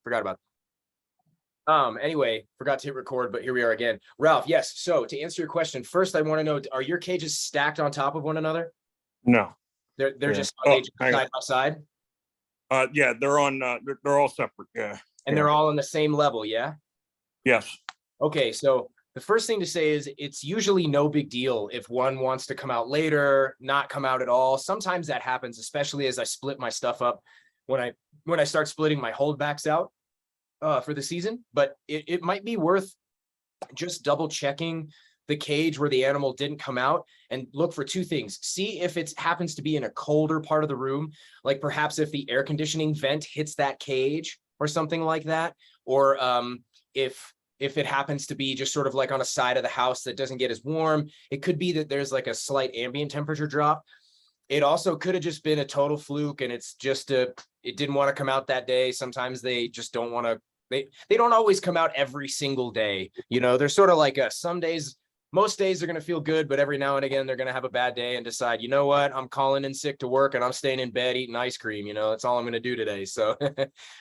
Forgot about anyway, forgot to hit record, but here we are again. Ralph, yes. So to answer your question, first I want to know, are your cages stacked on top of one another? No. They're Yeah. just are they just side by side? Yeah, they're on they're all separate. Yeah. And they're all on the same level, yeah? Yes. Okay, so the first thing to say is it's usually no big deal if one wants to come out later, not come out at all. Sometimes that happens, especially as I split my stuff up when I start splitting my holdbacks out for the season. But it might be worth just double checking the cage where the animal didn't come out and look for two things. See if it happens to be in a colder part of the room, like perhaps if the air conditioning vent hits that cage or something like that, or if it happens to be just sort of like on a side of the house that doesn't get as warm. It could be that there's like a slight ambient temperature drop. It also could have just been a total fluke and it's just it didn't want to come out that day. Sometimes they just don't want to, they don't always come out every single day. You know, they're sort of like some days, most days they're going to feel good, but every now and again, they're going to have a bad day and decide, you know what, I'm calling in sick to work and I'm staying in bed eating ice cream. You know, that's all I'm going to do today. So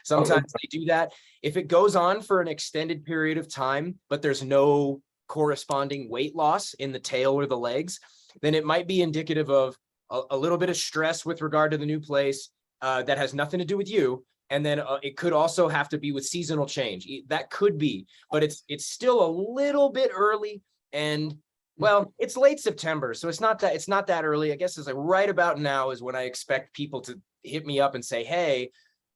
sometimes they do that. If it goes on for an extended period of time, but there's no corresponding weight loss in the tail or the legs, then it might be indicative of a little bit of stress with regard to the new place that has nothing to do with you. And then it could also have to be with seasonal change. That could be, but it's still a little bit early. And well, it's late September, so it's not that early. I guess it's like right about now is when I expect people to hit me up and say, hey,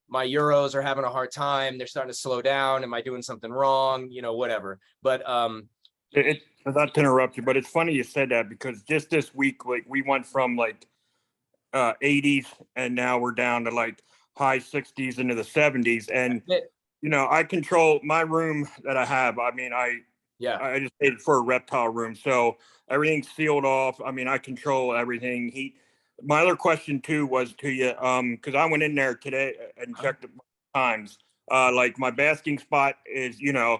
my Euros are having a hard time. They're starting to slow down. Am I doing something wrong? You know, whatever. But not to interrupt you, but it's funny you said that because just this week, like we went from like 80s and now we're down to like high 60s into the 70s. And you know, I control my room that I have. I mean, I just paid for a reptile room, so everything's sealed off. I mean, I control everything. My other question too was to you, because I went in there today and checked the times. Like my basking spot is, you know,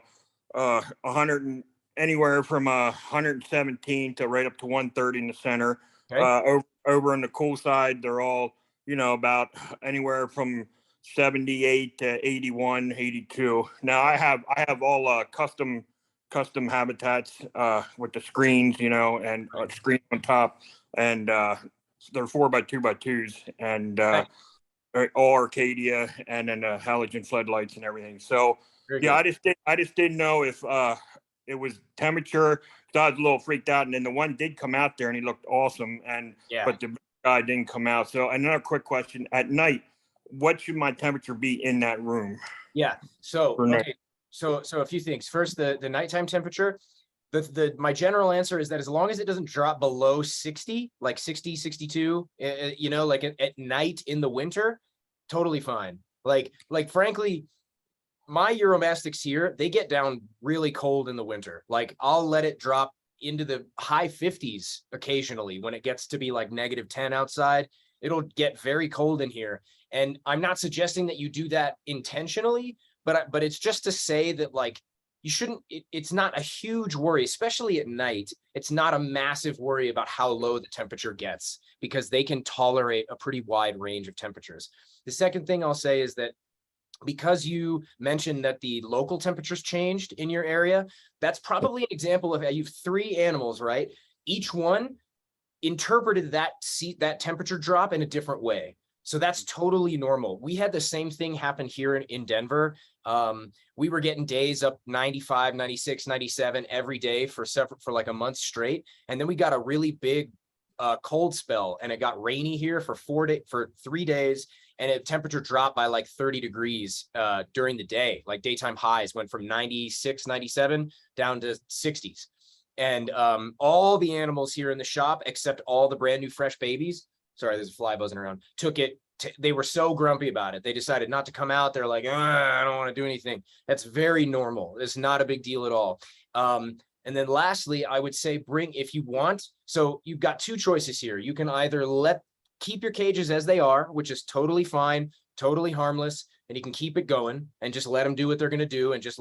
100 and anywhere from 117 to right up to 130 in the center. Okay. Over on the cool side, they're all, you know, about anywhere from 78 to 81, 82. Now I have all custom habitats with the screens, you know, and screen on top, and they're 4x2x2s, and all Arcadia, and then halogen floodlights and everything. So I just didn't know if it was temperature. So I was a little freaked out, and then the one did come out there and he looked awesome, but the guy didn't come out. So another quick question: at night, what should my temperature be in that room? Yeah. So okay. So a few things. First, the nighttime temperature. My general answer is that as long as it doesn't drop below 60, like 60, 62, you know, like at night in the winter, totally fine. Like frankly, my Uromastyx here, they get down really cold in the winter. Like I'll let it drop into the high 50s occasionally when it gets to be like -10 outside. It'll get very cold in here. And I'm not suggesting that you do that intentionally, but it's just to say that like you shouldn't, it's not a huge worry, especially at night. It's not a massive worry about how low the temperature gets because they can tolerate a pretty wide range of temperatures. The second thing I'll say is that because you mentioned that the local temperatures changed in your area, that's probably an example of you've 3 animals, right? Each one interpreted that temperature drop in a different way. So that's totally normal. We had the same thing happen here in Denver. We were getting days up 95, 96, 97 every day for like a month straight. And then we got a really big cold spell and it got rainy here for 3 days. And the temperature dropped by like 30 degrees during the day. Like daytime highs went from 96, 97 down to 60s. And all the animals here in the shop, except all the brand new fresh babies, sorry, there's a fly buzzing around, took it. They were so grumpy about it. They decided not to come out. They're like, I don't want to do anything. That's very normal. It's not a big deal at all. And then lastly, I would say if you want, so you've got 2 choices here. You can either keep your cages as they are, which is totally fine, totally harmless, and you can keep it going and just let them do what they're going to do and just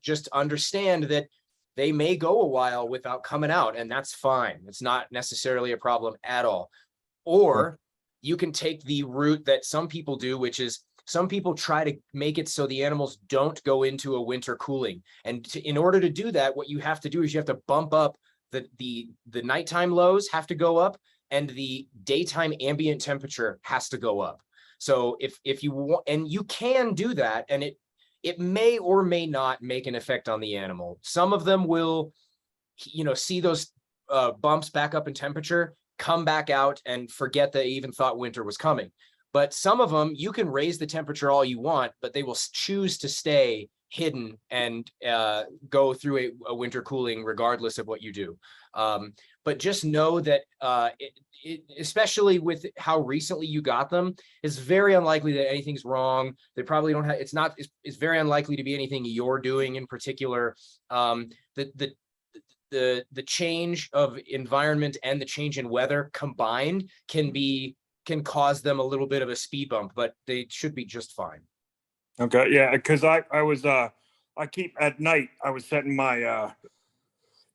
just understand that they may go a while without coming out, and that's fine. It's not necessarily a problem at all. Or you can take the route that some people do, which is some people try to make it so the animals don't go into a winter cooling. And in order to do that, what you have to do is you have to bump up the nighttime lows have to go up, and the daytime ambient temperature has to go up. So if you want, and you can do that, and it may or may not make an effect on the animal. Some of them will, see those bumps back up in temperature, come back out and forget they even thought winter was coming. But some of them, you can raise the temperature all you want, but they will choose to stay hidden and go through a winter cooling regardless of what you do. But just know that especially with how recently you got them, it's very unlikely that anything's wrong. They probably don't have, it's very unlikely to be anything you're doing in particular. The change of environment and the change in weather combined can cause them a little bit of a speed bump, but they should be just fine. Okay, yeah, because I was I keep at night I was setting my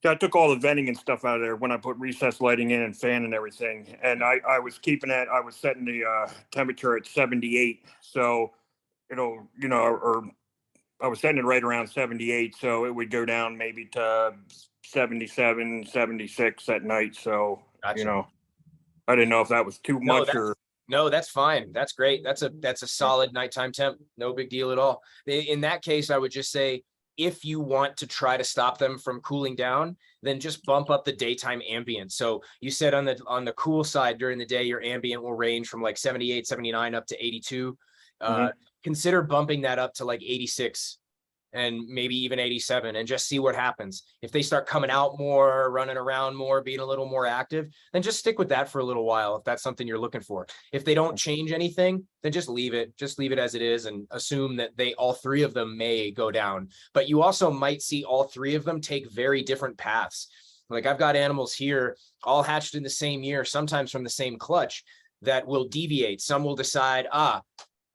I took all the venting and stuff out of there when I put recessed lighting in and fan and everything, and I was keeping it. I was setting the temperature at 78, so or I was setting it right around 78, so it would go down maybe to 77, 76 at night. So Gotcha. I didn't know if that was too much or. No, that's fine. That's great. That's a solid nighttime temp. No big deal at all. In that case, I would just say, if you want to try to stop them from cooling down, then just bump up the daytime ambient. So you said on the cool side during the day, your ambient will range from like 78, 79 up to 82. Consider bumping that up to like 86 and maybe even 87 and just see what happens. If they start coming out more, running around more, being a little more active, then just stick with that for a little while if that's something you're looking for. If they don't change anything, then just leave it as it is and assume that all three of them may go down. But you also might see all three of them take very different paths. Like I've got animals here all hatched in the same year, sometimes from the same clutch, that will deviate. Some will decide,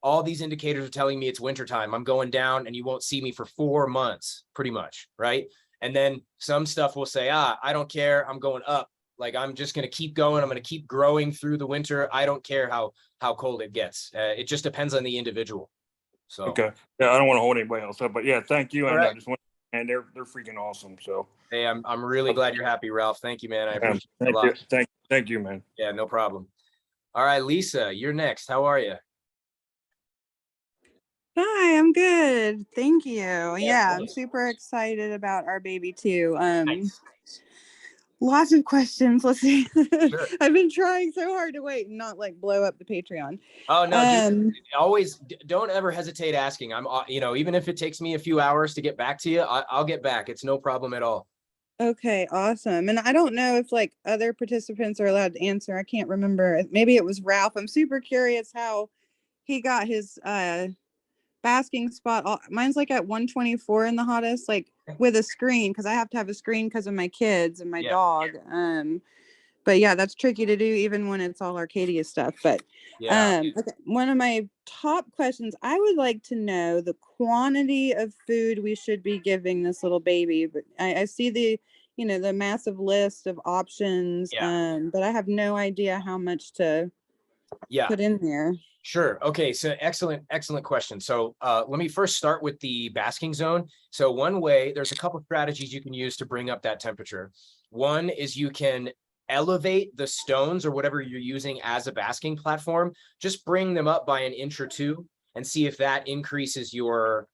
all these indicators are telling me it's wintertime. I'm going down and you won't see me for 4 months, pretty much, right? And then some stuff will say, I don't care. I'm going up. Like, I'm just going to keep going. I'm going to keep growing through the winter. I don't care how cold it gets. It just depends on the individual. So, okay. Yeah, I don't want to hold anybody else up, but yeah, thank you. And right. I just want, and they're freaking awesome. So, hey, I'm really glad you're happy, Ralph. Thank you, man. I appreciate it a lot. Thank you, man. Yeah, no problem. All right, Lisa, you're next. How are you? Hi, I'm good. Thank you. Yeah, I'm super excited about our baby too. Nice. Lots of questions. Let's see. Sure. I've been trying so hard to wait and not like blow up the Patreon. Oh no, dude, always don't ever hesitate asking. I'm, even if it takes me a few hours to get back to you, I'll get back. It's no problem at all. Okay, awesome. And I don't know if like other participants are allowed to answer. I can't remember. Maybe it was Ralph. I'm super curious how he got his basking spot. Mine's like at 124 in the hottest, like with a screen, because I have to have a screen because of my kids and my dog. But yeah, that's tricky to do even when it's all Arcadia stuff. But okay. One of my top questions, I would like to know the quantity of food we should be giving this little baby. But I see the massive list of options, but I have no idea how much to put in there. Sure. Okay. So excellent question. So let me first start with the basking zone. So there's a couple of strategies you can use to bring up that temperature. One is you can elevate the stones or whatever you're using as a basking platform, just bring them up by an inch or two and see if that increases your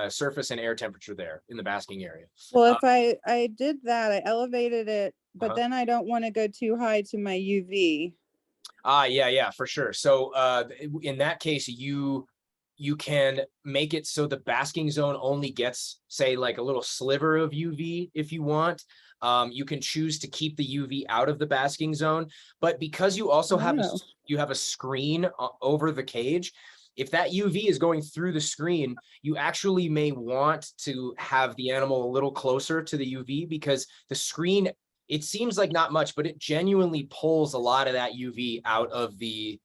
surface and air temperature there in the basking area. Well, if I did that, I elevated it, but then I don't want to go too high to my UV. Yeah, for sure. So in that case, you can make it so the basking zone only gets, say, like a little sliver of UV if you want. You can choose to keep the UV out of the basking zone, but because you also have a screen over the cage, if that UV is going through the screen, you actually may want to have the animal a little closer to the UV, because the screen, it seems like not much, but it genuinely pulls a lot of that UV out of the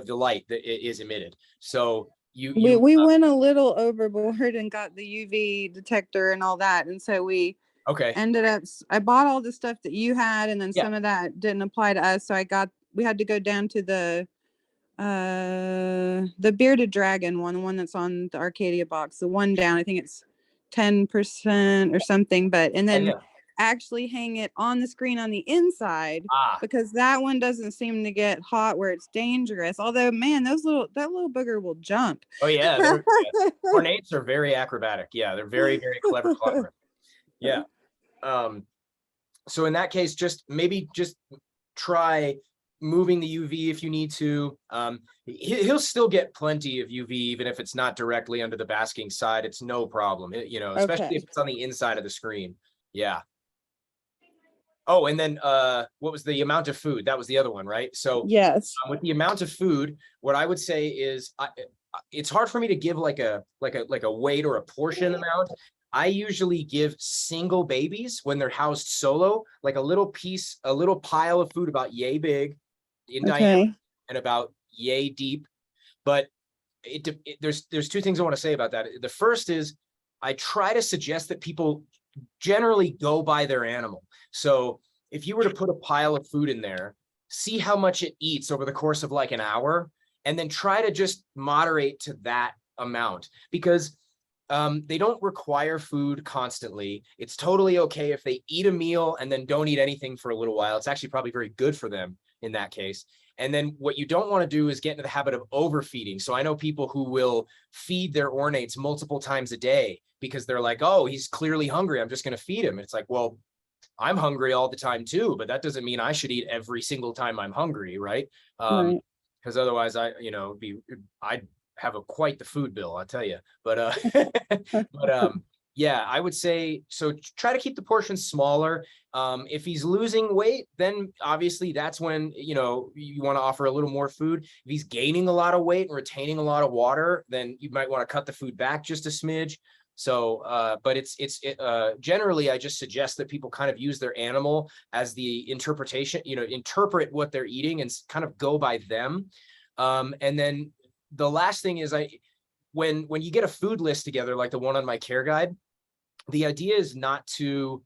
light that is emitted. So we went a little overboard and got the UV detector and all that, and so we ended up, I bought all the stuff that you had, and then some of that didn't apply to us, so we had to go down to the The bearded dragon one, the one that's on the Arcadia box, the one down, I think it's 10% or something, but and then actually hang it on the screen on the inside because that one doesn't seem to get hot where it's dangerous. Although, man, that little booger will jump. Oh yeah, ornates are very acrobatic. Yeah, they're very, very clever climbers. Yeah. So in that case, maybe just try moving the UV if you need to. He'll still get plenty of UV even if it's not directly under the basking side. It's no problem, you know, especially if it's on the inside of the screen. Yeah. Oh, and then what was the amount of food? That was the other one, right? So yes, with the amount of food, what I would say is it's hard for me to give like a weight or a portion amount. I usually give single babies when they're housed solo, like a little pile of food about yay big in diameter and about yay deep. But there's two things I want to say about that. The first is I try to suggest that people generally go by their animal. So if you were to put a pile of food in there, see how much it eats over the course of like an hour, and then try to just moderate to that amount, because they don't require food constantly. It's totally okay if they eat a meal and then don't eat anything for a little while. It's actually probably very good for them in that case. And then what you don't want to do is get into the habit of overfeeding. So I know people who will feed their ornates multiple times a day because they're like, oh, he's clearly hungry, I'm just going to feed him. And it's like, well, I'm hungry all the time too, but that doesn't mean I should eat every single time I'm hungry, right? Because otherwise I'd have quite the food bill, I'll tell you. But yeah, I would say, so try to keep the portions smaller. If he's losing weight, then obviously that's when, you want to offer a little more food. If he's gaining a lot of weight and retaining a lot of water, then you might want to cut the food back just a smidge. So, but generally, I just suggest that people kind of use their animal as the interpretation, interpret what they're eating and kind of go by them. And then the last thing is when you get a food list together, like the one on my care guide, the idea is you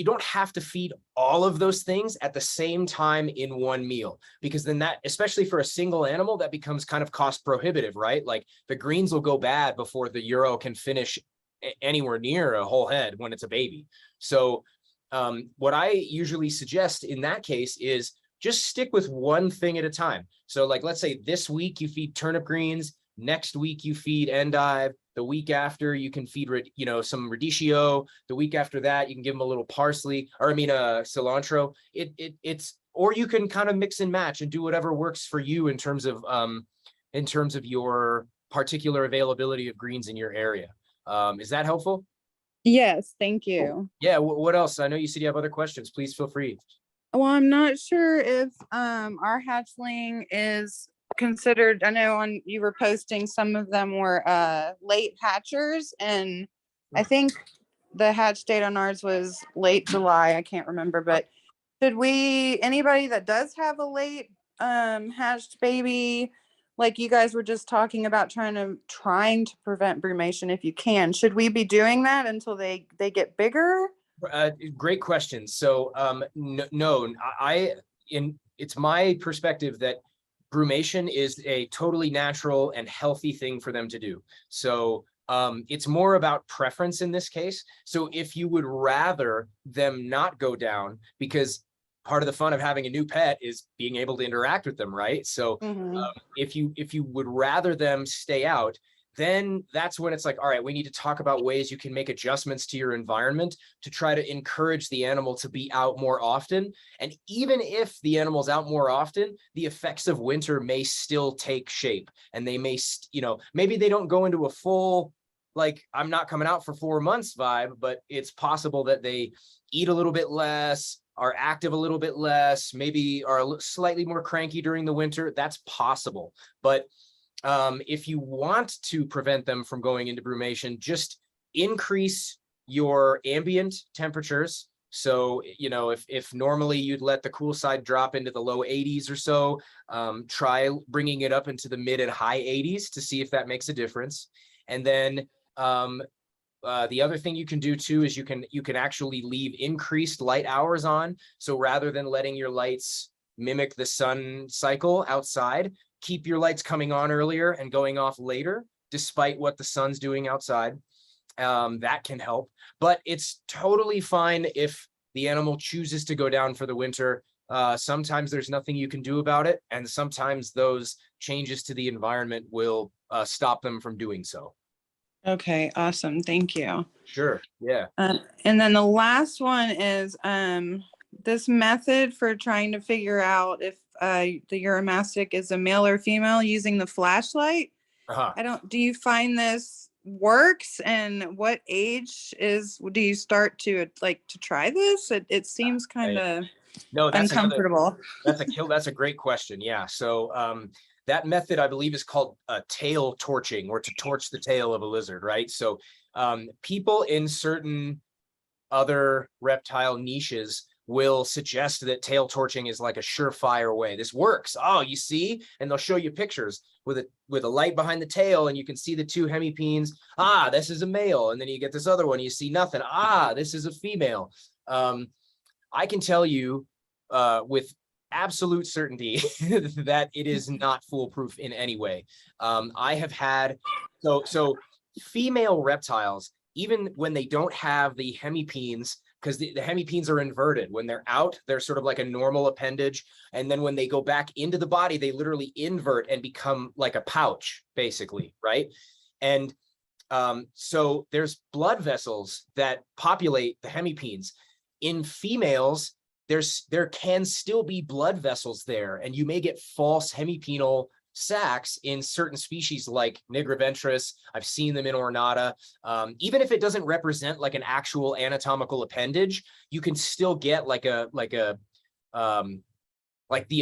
don't have to feed all of those things at the same time in one meal, because then that, especially for a single animal, that becomes kind of cost prohibitive, right? Like the greens will go bad before the Euro can finish anywhere near a whole head when it's a baby. So what I usually suggest in that case is just stick with one thing at a time. So like, let's say this week you feed turnip greens, next week you feed endive, the week after you can feed, some radicchio. The week after that, you can give them a little parsley, cilantro. Or you can kind of mix and match and do whatever works for you in terms of your particular availability of greens in your area. Is that helpful? Yes, thank you. Cool. Yeah. What else? I know you said you have other questions. Please feel free. Well, I'm not sure if our hatchling is considered. I know you were posting some of them were late hatchers, and I think the hatch date on ours was late July. I can't remember, but anybody that does have a late hatched baby, like you guys were just talking about trying to prevent brumation if you can, should we be doing that until they get bigger? Great question. So no, it's my perspective that brumation is a totally natural and healthy thing for them to do. So it's more about preference in this case. So if you would rather them not go down, because part of the fun of having a new pet is being able to interact with them, right? So if you would rather them stay out, then that's when it's like, all right, we need to talk about ways you can make adjustments to your environment to try to encourage the animal to be out more often. And even if the animal's out more often, the effects of winter may still take shape, and they may, maybe they don't go into a full, like, I'm not coming out for 4 months vibe, but it's possible that they eat a little bit less, are active a little bit less, maybe are slightly more cranky during the winter. That's possible. But if you want to prevent them from going into brumation, just increase your ambient temperatures. So, if normally you'd let the cool side drop into the low 80s or so, try bringing it up into the mid and high 80s to see if that makes a difference. And then the other thing you can do too is you can actually leave increased light hours on. So rather than letting your lights mimic the sun cycle outside. Keep your lights coming on earlier and going off later, despite what the sun's doing outside. That can help, but it's totally fine if the animal chooses to go down for the winter. Sometimes there's nothing you can do about it, and sometimes those changes to the environment will stop them from doing so. Okay, awesome. Thank you. Sure. Yeah. And then the last one is this method for trying to figure out if the Uromastyx is a male or female using the flashlight. Do you find this works, and what age do you start to try this? It seems kind of uncomfortable. That's a great question. Yeah. So that method, I believe, is called tail torching, or to torch the tail of a lizard, right? So people in certain other reptile niches will suggest that tail torching is like a surefire way. This works. Oh, you see? And they'll show you pictures with a light behind the tail, and you can see the two hemipenes. Ah, this is a male. And then you get this other one, you see nothing. Ah, this is a female. I can tell you with absolute certainty that it is not foolproof in any way. I have had, so female reptiles, even when they don't have the hemipenes, because the hemipenes are inverted. When they're out, they're sort of like a normal appendage. And then when they go back into the body, they literally invert and become like a pouch, basically, right? And so there's blood vessels that populate the hemipenes. In females, there can still be blood vessels there, and you may get false hemipenal sacs in certain species like nigroventris. I've seen them in ornata. Even if it doesn't represent like an actual anatomical appendage, you can still get like the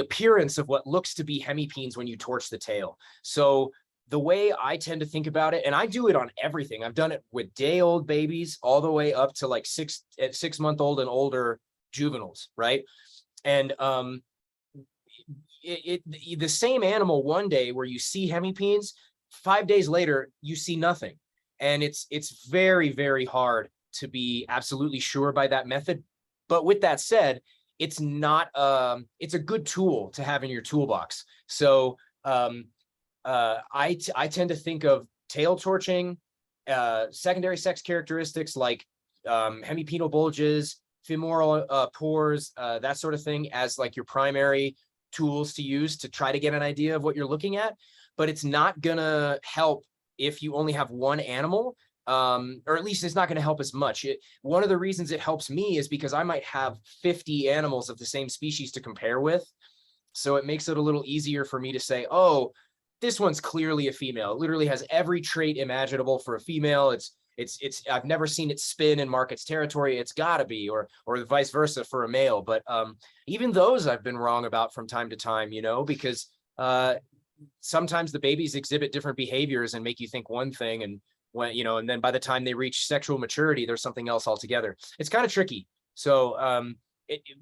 appearance of what looks to be hemipenes when you torch the tail. So the way I tend to think about it, and I do it on everything. I've done it with day-old babies all the way up to like 6-month-old and older juveniles, right? And the same animal one day where you see hemipenes, 5 days later you see nothing, and it's very, very hard to be absolutely sure by that method. But with that said, it's not it's a good tool to have in your toolbox. So I tend to think of tail torching, secondary sex characteristics like hemipenal bulges, femoral pores, that sort of thing, as like your primary tools to use to try to get an idea of what you're looking at. But it's not gonna help if you only have one animal, or at least it's not gonna help as much. One of the reasons it helps me is because I might have 50 animals of the same species to compare with. So it makes it a little easier for me to say, oh, this one's clearly a female. It literally has every trait imaginable for a female. I've never seen it spin and mark its territory. It's gotta be, or vice versa for a male. But even those I've been wrong about from time to time, because sometimes the babies exhibit different behaviors and make you think one thing, and and then by the time they reach sexual maturity, there's something else altogether. It's kind of tricky. So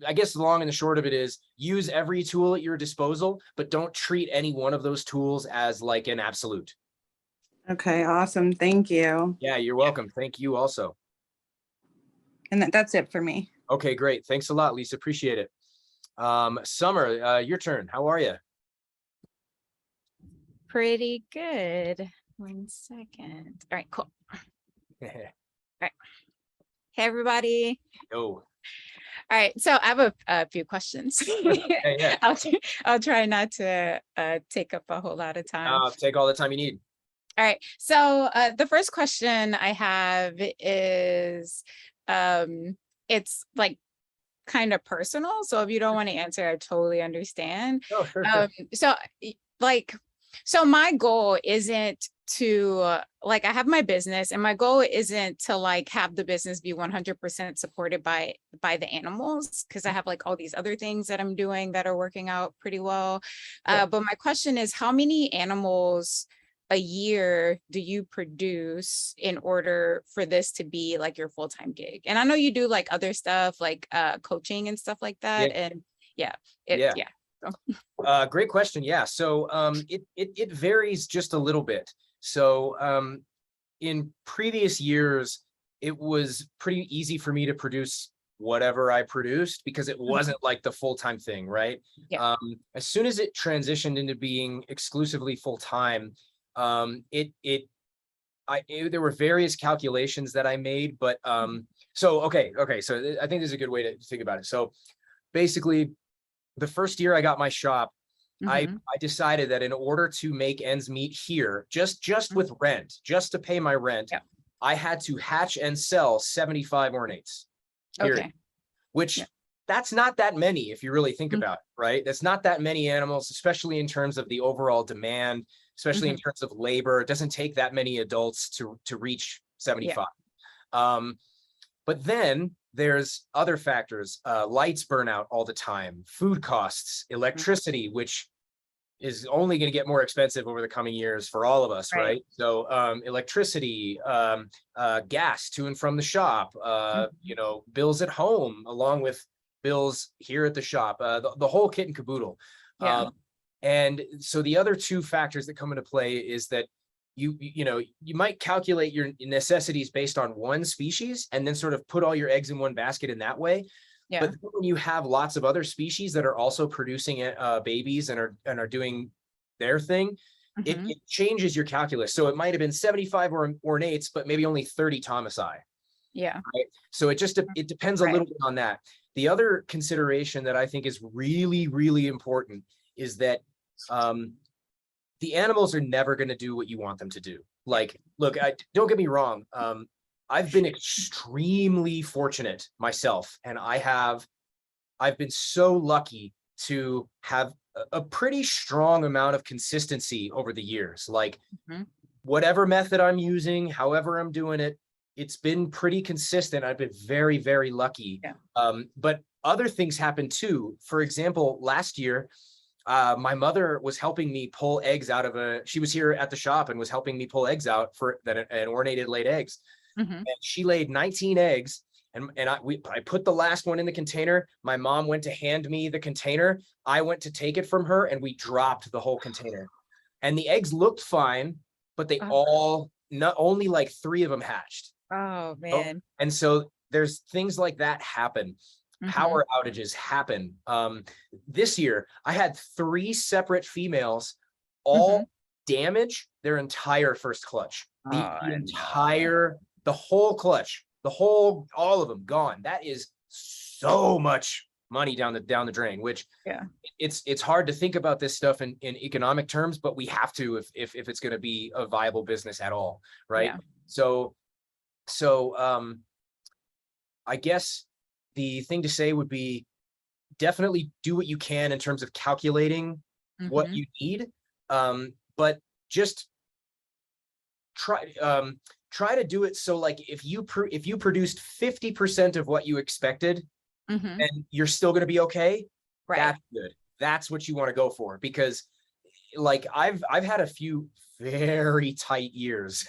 I guess the long and the short of it is, use every tool at your disposal, but don't treat any one of those tools as like an absolute. Okay, awesome. Thank you. Yeah, you're welcome. Thank you also. And that's it for me. Okay, great. Thanks a lot, Lisa. Appreciate it. Summer, your turn. How are you? Pretty good. 1 second. All right, cool. All right. Hey, everybody. Yo. All right, so I have a few questions. Yeah. I'll try not to take up a whole lot of time. Take all the time you need. All right, so the first question I have is, it's like kind of personal. So if you don't want to answer, I totally understand. Oh, sure. So my goal isn't to I have my business, and my goal isn't to have the business be 100% supported by the animals, because I have all these other things that I'm doing that are working out pretty well. Yeah. But my question is, how many animals a year do you produce in order for this to be your full-time gig? And I know you do other stuff like coaching and stuff like that. Yeah. And Great question. Yeah. So it varies just a little bit. So in previous years, it was pretty easy for me to produce whatever I produced because it wasn't like the full-time thing, right? Yeah. As soon as it transitioned into being exclusively full-time, there were various calculations that I made, but so I think this is a good way to think about it. So basically, the first year I got my shop, I decided that in order to make ends meet here, just with rent, just to pay my rent, Yeah. I had to hatch and sell 75 ornates. Period. Okay. Which that's not that many if you really think about it, right? That's not that many animals, especially in terms of the overall demand, especially in terms of labor. It doesn't take that many adults to reach 75. But then there's other factors. Lights burn out all the time, food costs, electricity, which is only going to get more expensive over the coming years for all of us, right? So electricity, gas to and from the shop, you know, bills at home, along with bills here at the shop, the whole kit and caboodle. And so the other two factors that come into play is that you know, you might calculate your necessities based on one species and then sort of put all your eggs in one basket in that way. Yeah. But when you have lots of other species that are also producing babies and are doing their thing, it changes your calculus. So it might have been 75 ornates, but maybe only 30 Thomasi. Yeah. Right? So it depends a little bit on that. The other consideration that I think is really, really important is that the animals are never going to do what you want them to do. Like, look, don't get me wrong. I've been extremely fortunate myself, and I've been so lucky to have a pretty strong amount of consistency over the years. Like whatever method I'm using, however I'm doing it, it's been pretty consistent. I've been very, very lucky. But other things happen too. For example, last year, my mother was helping me pull eggs out of she was here at the shop and was helping me pull eggs out for that an ornated laid eggs. And she laid 19 eggs and I put the last one in the container. My mom went to hand me the container. I went to take it from her and we dropped the whole container. And the eggs looked fine, but they only like 3 of them hatched. Oh man. And so there's things like that happen. Power outages happen. This year, I had 3 separate females all damage their entire first clutch. The whole clutch, all of them gone. That is so much money down the drain, which it's hard to think about this stuff in economic terms, but we have to if it's going to be a viable business at all, right? So I guess the thing to say would be definitely do what you can in terms of calculating what you need, but just try to do it so like if you produced 50% of what you expected, and you're still going to be okay. That's good. That's what you want to go for, because like I've had a few very tight years,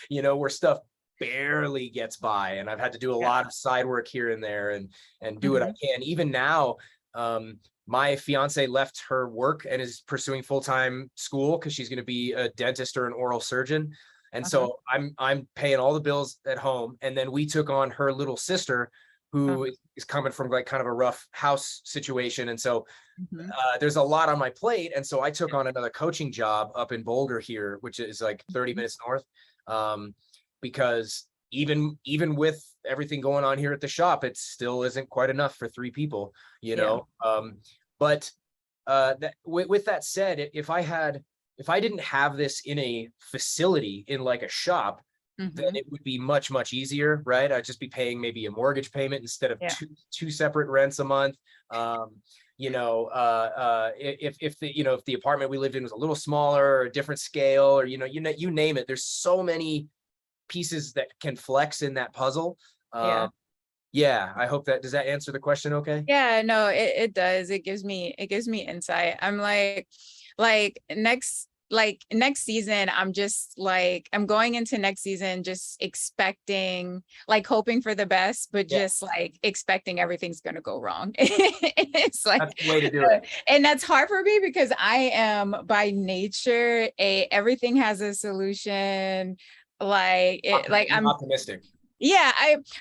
you know, where stuff barely gets by, and I've had to do a lot of side work here and there and do what I can. Even now, my fiance left her work and is pursuing full-time school because she's going to be a dentist or an oral surgeon. And so I'm paying all the bills at home. And then we took on her little sister who is coming from like kind of a rough house situation. And so there's a lot on my plate. And so I took on another coaching job up in Boulder here, which is like 30 minutes north. Because even with everything going on here at the shop, it still isn't quite enough for 3 people, you know? But with that said, if I didn't have this in a facility in like a shop, then it would be much, much easier, right? I'd just be paying maybe a mortgage payment instead of two separate rents a month. You know, if the apartment we lived in was a little smaller or a different scale, or, you name it, there's so many pieces that can flex in that puzzle. I hope does that answer the question okay? Yeah, no, it does. It gives me insight. I'm like next season, I'm going into next season just expecting, like hoping for the best, but just like expecting everything's gonna go wrong. It's like that's the way to do it. And that's hard for me because I am by nature everything has a solution. I'm optimistic. Yeah,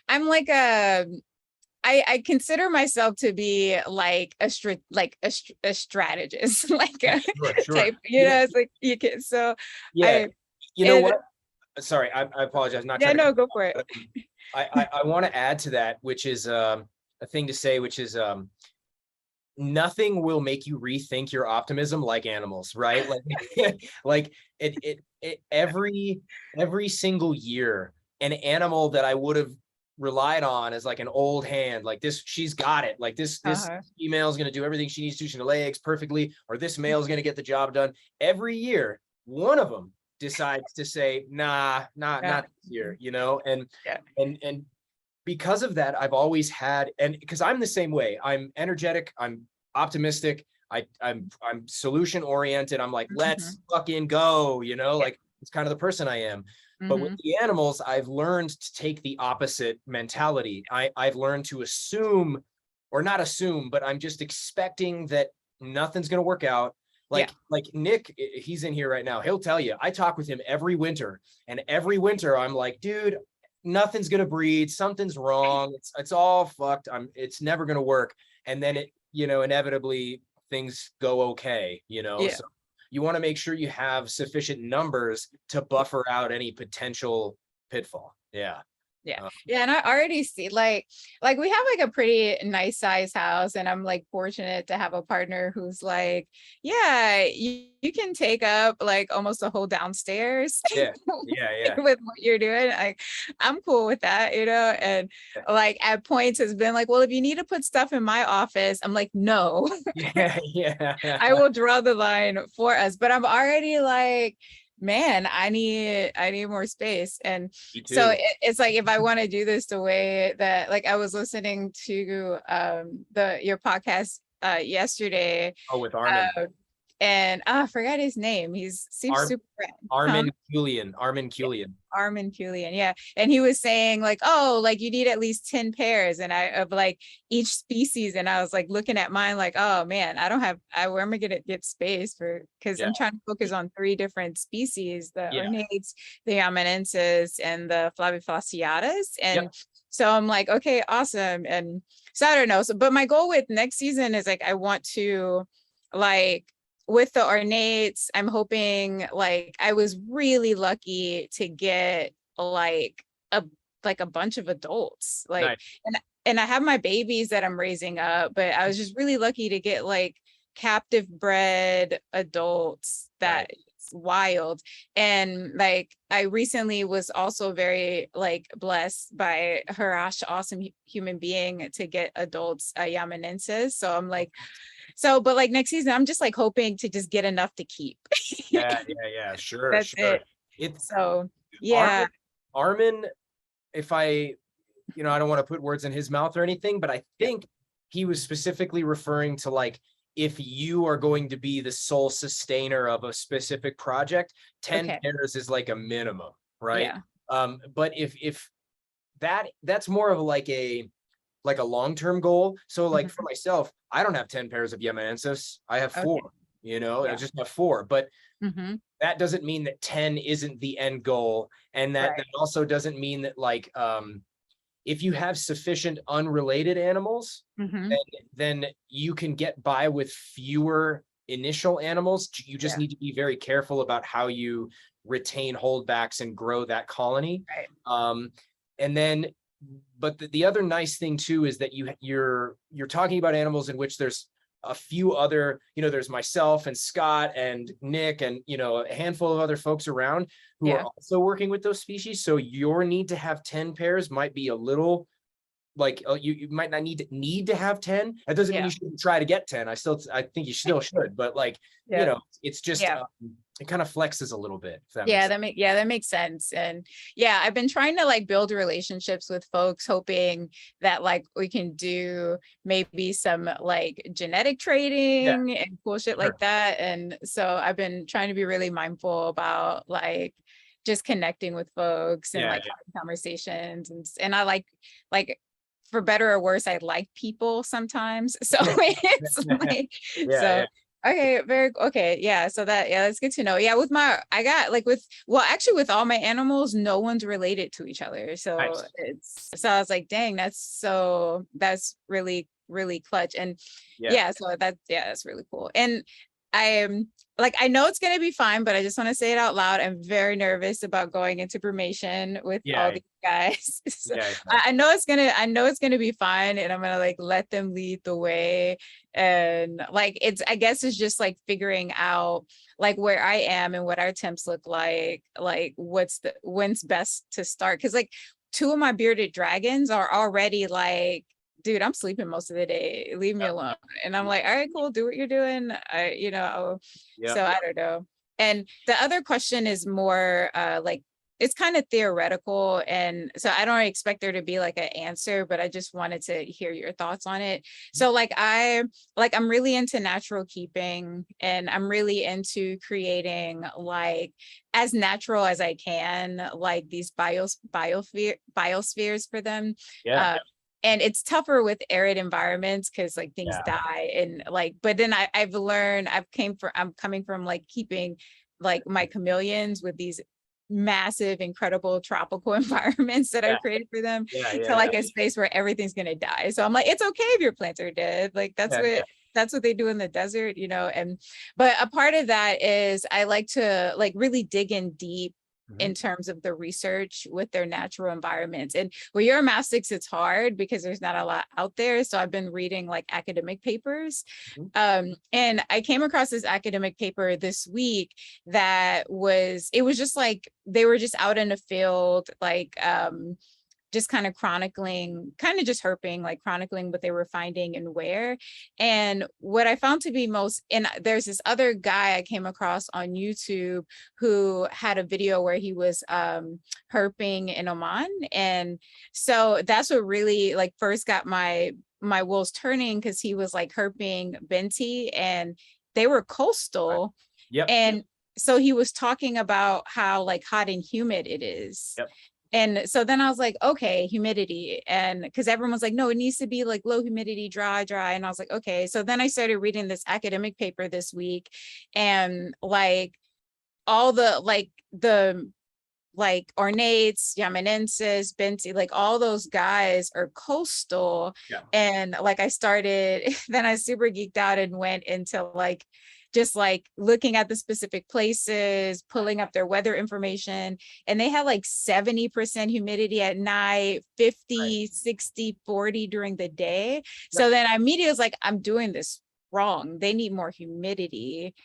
I'm like I consider myself to be like a strategist, like a Sure. type, you know, it's like you can, so Yeah. I, You know and what? Sorry, I apologize. Not yeah, trying to, no, go for it. but I want to add to that, which is a thing to say, which is nothing will make you rethink your optimism like animals, right? Like, like every single year, an animal that I would have relied on as like an old hand, like this, she's got it. Like this Uh-huh. female is going to do everything she needs to. She's going to lay eggs perfectly, or this male is going to get the job done. Every year, one of them decides to say, nah, not this year, you know, and because of that, I've always had, and because I'm the same way, I'm energetic, I'm optimistic, I'm solution oriented. I'm like, let's fucking go, you know, like it's kind of the person I am. But with the animals, I've learned to take the opposite mentality. I've learned to assume, or not assume, but I'm just expecting that nothing's going to work out. Like Nick, he's in here right now. He'll tell you, I talk with him every winter, and every winter I'm like, dude, nothing's going to breed. Something's wrong. It's all fucked. It's never going to work. And then it, you know, inevitably things go okay, you know? So you want to make sure you have sufficient numbers to buffer out any potential pitfall. Yeah. Yeah, and I already see like we have like a pretty nice size house, and I'm like fortunate to have a partner who's like, yeah, you can take up like almost a whole downstairs. Yeah. With what you're doing. I'm cool with that, you know. And like at points has been like, well, if you need to put stuff in my office, I'm like, no. I will draw the line for us. But I'm already like, man, I need more space. And so it's like, if I want to do this the way that, like, I was listening to your podcast yesterday. Oh, with Armin. And I forgot his name. He's super Armin Kulian. Yeah. And he was saying like, oh, like you need at least 10 pairs of like each species. And I was like looking at mine like, oh man, where am I gonna get space for, because I'm trying to focus on 3 different species, the ornates, the Yamanensis, and the Flavifasciatus. And so I'm like, okay, awesome. And so I don't know. So, but my goal with next season is like, I want to like, with the ornates, I'm hoping, like, I was really lucky to get like a bunch of adults, like, nice. and I have my babies that I'm raising up, but I was just really lucky to get like captive bred adults that it's wild. And like I recently was also very like blessed by Harash, awesome human being, to get adults Yamanensis. So I'm like, but like next season, I'm just like hoping to just get enough to keep. Sure. That's it. It's so Armin, if I don't want to put words in his mouth or anything, but I think he was specifically referring to like, if you are going to be the sole sustainer of a specific project, 10 pairs is like a minimum, right? But if that's more of like a long-term goal. So like for myself, I don't have 10 pairs of Yamanensis. I have 4, I just have 4, but that doesn't mean that 10 isn't the end goal. And that also doesn't mean that like, if you have sufficient unrelated animals, then you can get by with fewer initial animals. You just need to be very careful about how you retain holdbacks and grow that colony. And then, but the other nice thing too is that you're talking about animals in which there's a few other, there's myself and Scott and Nick and a handful of other folks around who are also working with those species. So your need to have 10 pairs might be a little like, you might not need to have 10. That doesn't mean you shouldn't try to get 10. I think you still should, but like, it's just it kind of flexes a little bit. That makes sense. And I've been trying to like build relationships with folks, hoping that like we can do maybe some like genetic trading and cool shit like that. And so I've been trying to be really mindful about like just connecting with folks and like having conversations, and I like for better or worse, I like people sometimes. So it's like, Okay, okay. Yeah, so that's good to know. Yeah, I got like actually with all my animals, no one's related to each other. So Nice. so I was like, dang, that's really, really clutch. And Yeah. so that's really cool. And I'm like, I know it's gonna be fine, but I just want to say it out loud. I'm very nervous about going into brumation with all Yeah. these guys. So Yeah. I know it's gonna be fine, and I'm gonna like let them lead the way. And like I guess it's just like figuring out like where I am and what our temps look like when's best to start. Cause like two of my bearded dragons are already like, dude, I'm sleeping most of the day. Leave me alone. And I'm like, all right, cool, do what you're doing. Yeah. So I don't know. And the other question is more like it's kind of theoretical. And so I don't expect there to be like an answer, but I just wanted to hear your thoughts on it. So I'm really into natural keeping, and I'm really into creating like as natural as I can, like these biospheres for them. Yeah. And it's tougher with arid environments because like things Yeah. die, and like, but then I've learned I'm coming from like keeping like my chameleons with these massive, incredible tropical environments that I've created for them to like a space where everything's gonna die. So I'm like, it's okay if your plants are dead. Like that's what they do in the desert, and but a part of that is I like to like really dig in deep in terms of the research with their natural environments. And with Uromastyx, it's hard because there's not a lot out there. So I've been reading like academic papers. And I came across this academic paper this week it was just like, they were just out in the field, like, just kind of chronicling, kind of just herping, like chronicling what they were finding and where. And what I found to be and there's this other guy I came across on YouTube who had a video where he was herping in Oman. And so that's what really like first got my wheels turning, because he was like herping Benti and they were coastal. Yep. And so he was talking about how like hot and humid it is. Yep. And so then I was like, okay, humidity. And because everyone was like, no, it needs to be like low humidity, dry. And I was like, okay. So then I started reading this academic paper this week, and like all the ornates, Yamanensis, Benti, like all those guys are coastal. Yeah. And like I started, then I super geeked out and went into like just like looking at the specific places, pulling up their weather information, and they had like 70% humidity at night, 50, 60, 40 during the day. So then I immediately was like, I'm doing this wrong. They need more humidity.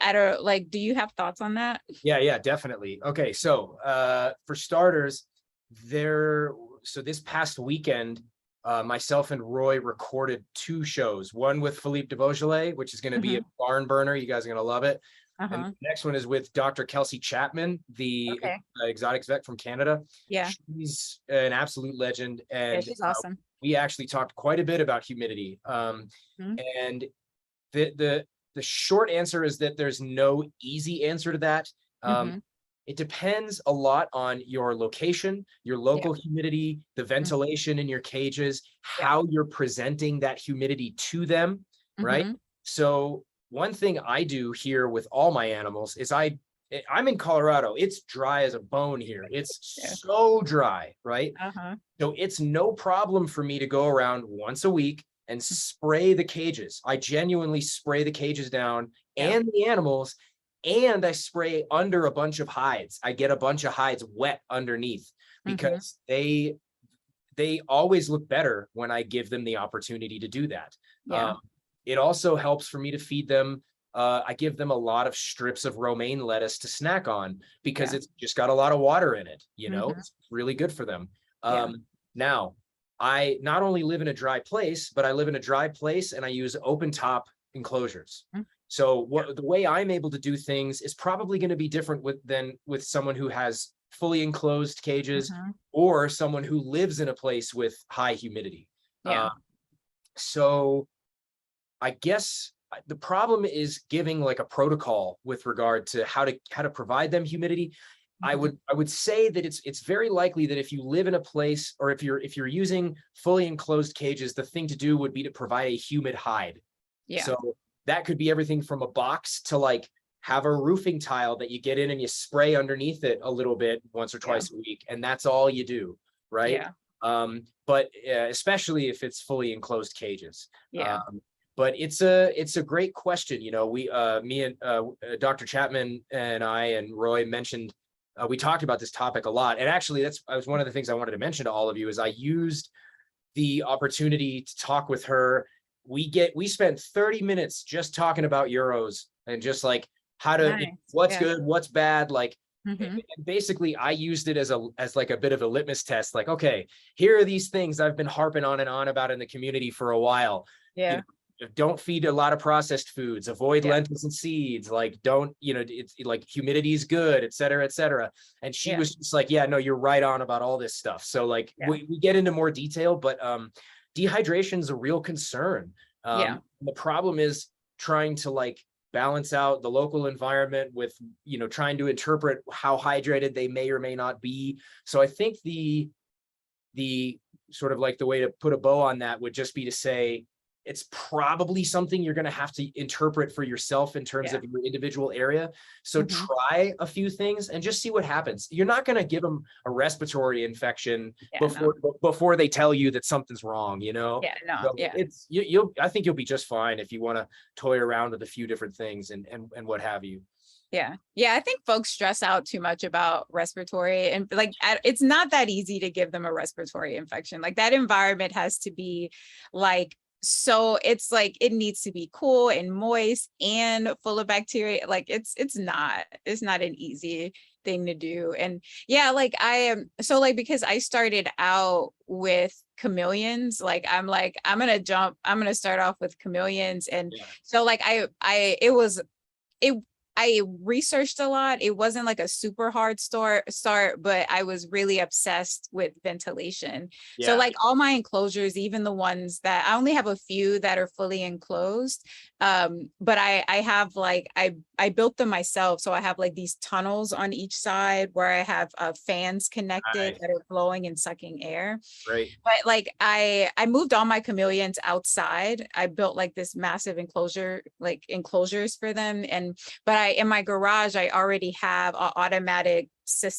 I don't like, do you have thoughts on that? Yeah, definitely. Okay, so for starters, so this past weekend, myself and Roy recorded 2 shows, one with Philippe de Beaujolais, which is going to be a barn burner. You guys are going to love it. And the next one is with Dr. Kelsey Chapman, the exotics vet from Canada. Yeah. She's an absolute legend. And she's awesome. We actually talked quite a bit about humidity. And the short answer is that there's no easy answer to that. It depends a lot on your location, your local humidity, the ventilation in your cages, how you're presenting that humidity to them, right? So one thing I do here with all my animals is I'm in Colorado. It's dry as a bone here. It's so dry, right? So it's no problem for me to go around once a week and spray the cages. I genuinely spray the cages down and the animals, and I spray under a bunch of hides. I get a bunch of hides wet underneath because they always look better when I give them the opportunity to do that. It also helps for me to feed them. I give them a lot of strips of romaine lettuce to snack on because it's just got a lot of water in it. It's really good for them. Now, I not only live in a dry place, but I live in a dry place and I use open top enclosures. So the way I'm able to do things is probably going to be different than with someone who has fully enclosed cages or someone who lives in a place with high humidity. So I guess the problem is giving like a protocol with regard to how to provide them humidity. I would say that it's very likely that if you live in a place, or if you're using fully enclosed cages, the thing to do would be to provide a humid hide. So that could be everything from a box to like have a roofing tile that you get in and you spray underneath it a little bit once or twice a week, and that's all you do, right? But especially if it's fully enclosed cages. But it's a great question. You know, me and Dr. Chapman and I and Roy mentioned, we talked about this topic a lot. And actually that was one of the things I wanted to mention to all of you is I used the opportunity to talk with her. We spent 30 minutes just talking about Euros and just like how to, what's good, what's bad. Like, and basically I used it as like a bit of a litmus test. Like, okay, here are these things I've been harping on and on about in the community for a while. You know, don't feed a lot of processed foods, avoid lentils and seeds, like don't, you know, it's like humidity is good, et cetera, et cetera. And she was just like, yeah, no, you're right on about all this stuff. So like we get into more detail, but dehydration is a real concern. The problem is trying to like balance out the local environment with, you know, trying to interpret how hydrated they may or may not be. So I think the sort of like the way to put a bow on that would just be to say, it's probably something you're going to have to interpret for yourself in terms of your individual area. So try a few things and just see what happens. You're not going to give them a respiratory infection before they tell you that something's wrong, you know? So it's, I think you'll be just fine if you want to toy around with a few different things and what have you. Yeah. I think folks stress out too much about respiratory, and like, it's not that easy to give them a respiratory infection. Like that environment has to be like, so it's like, it needs to be cool and moist and full of bacteria. Like it's not an easy thing to do. And like I am, so like, because I started out with chameleons, like I'm gonna start off with chameleons. And so like I researched a lot. It wasn't like a super hard start, but I was really obsessed with ventilation. So like all my enclosures, even the ones that I only have a few that are fully enclosed. But I have like, I built them myself. So I have like these tunnels on each side where I have fans connected that are blowing and sucking air. Right. But like I moved all my chameleons outside. I built like this massive enclosures for them. But in my garage, I already have an automatic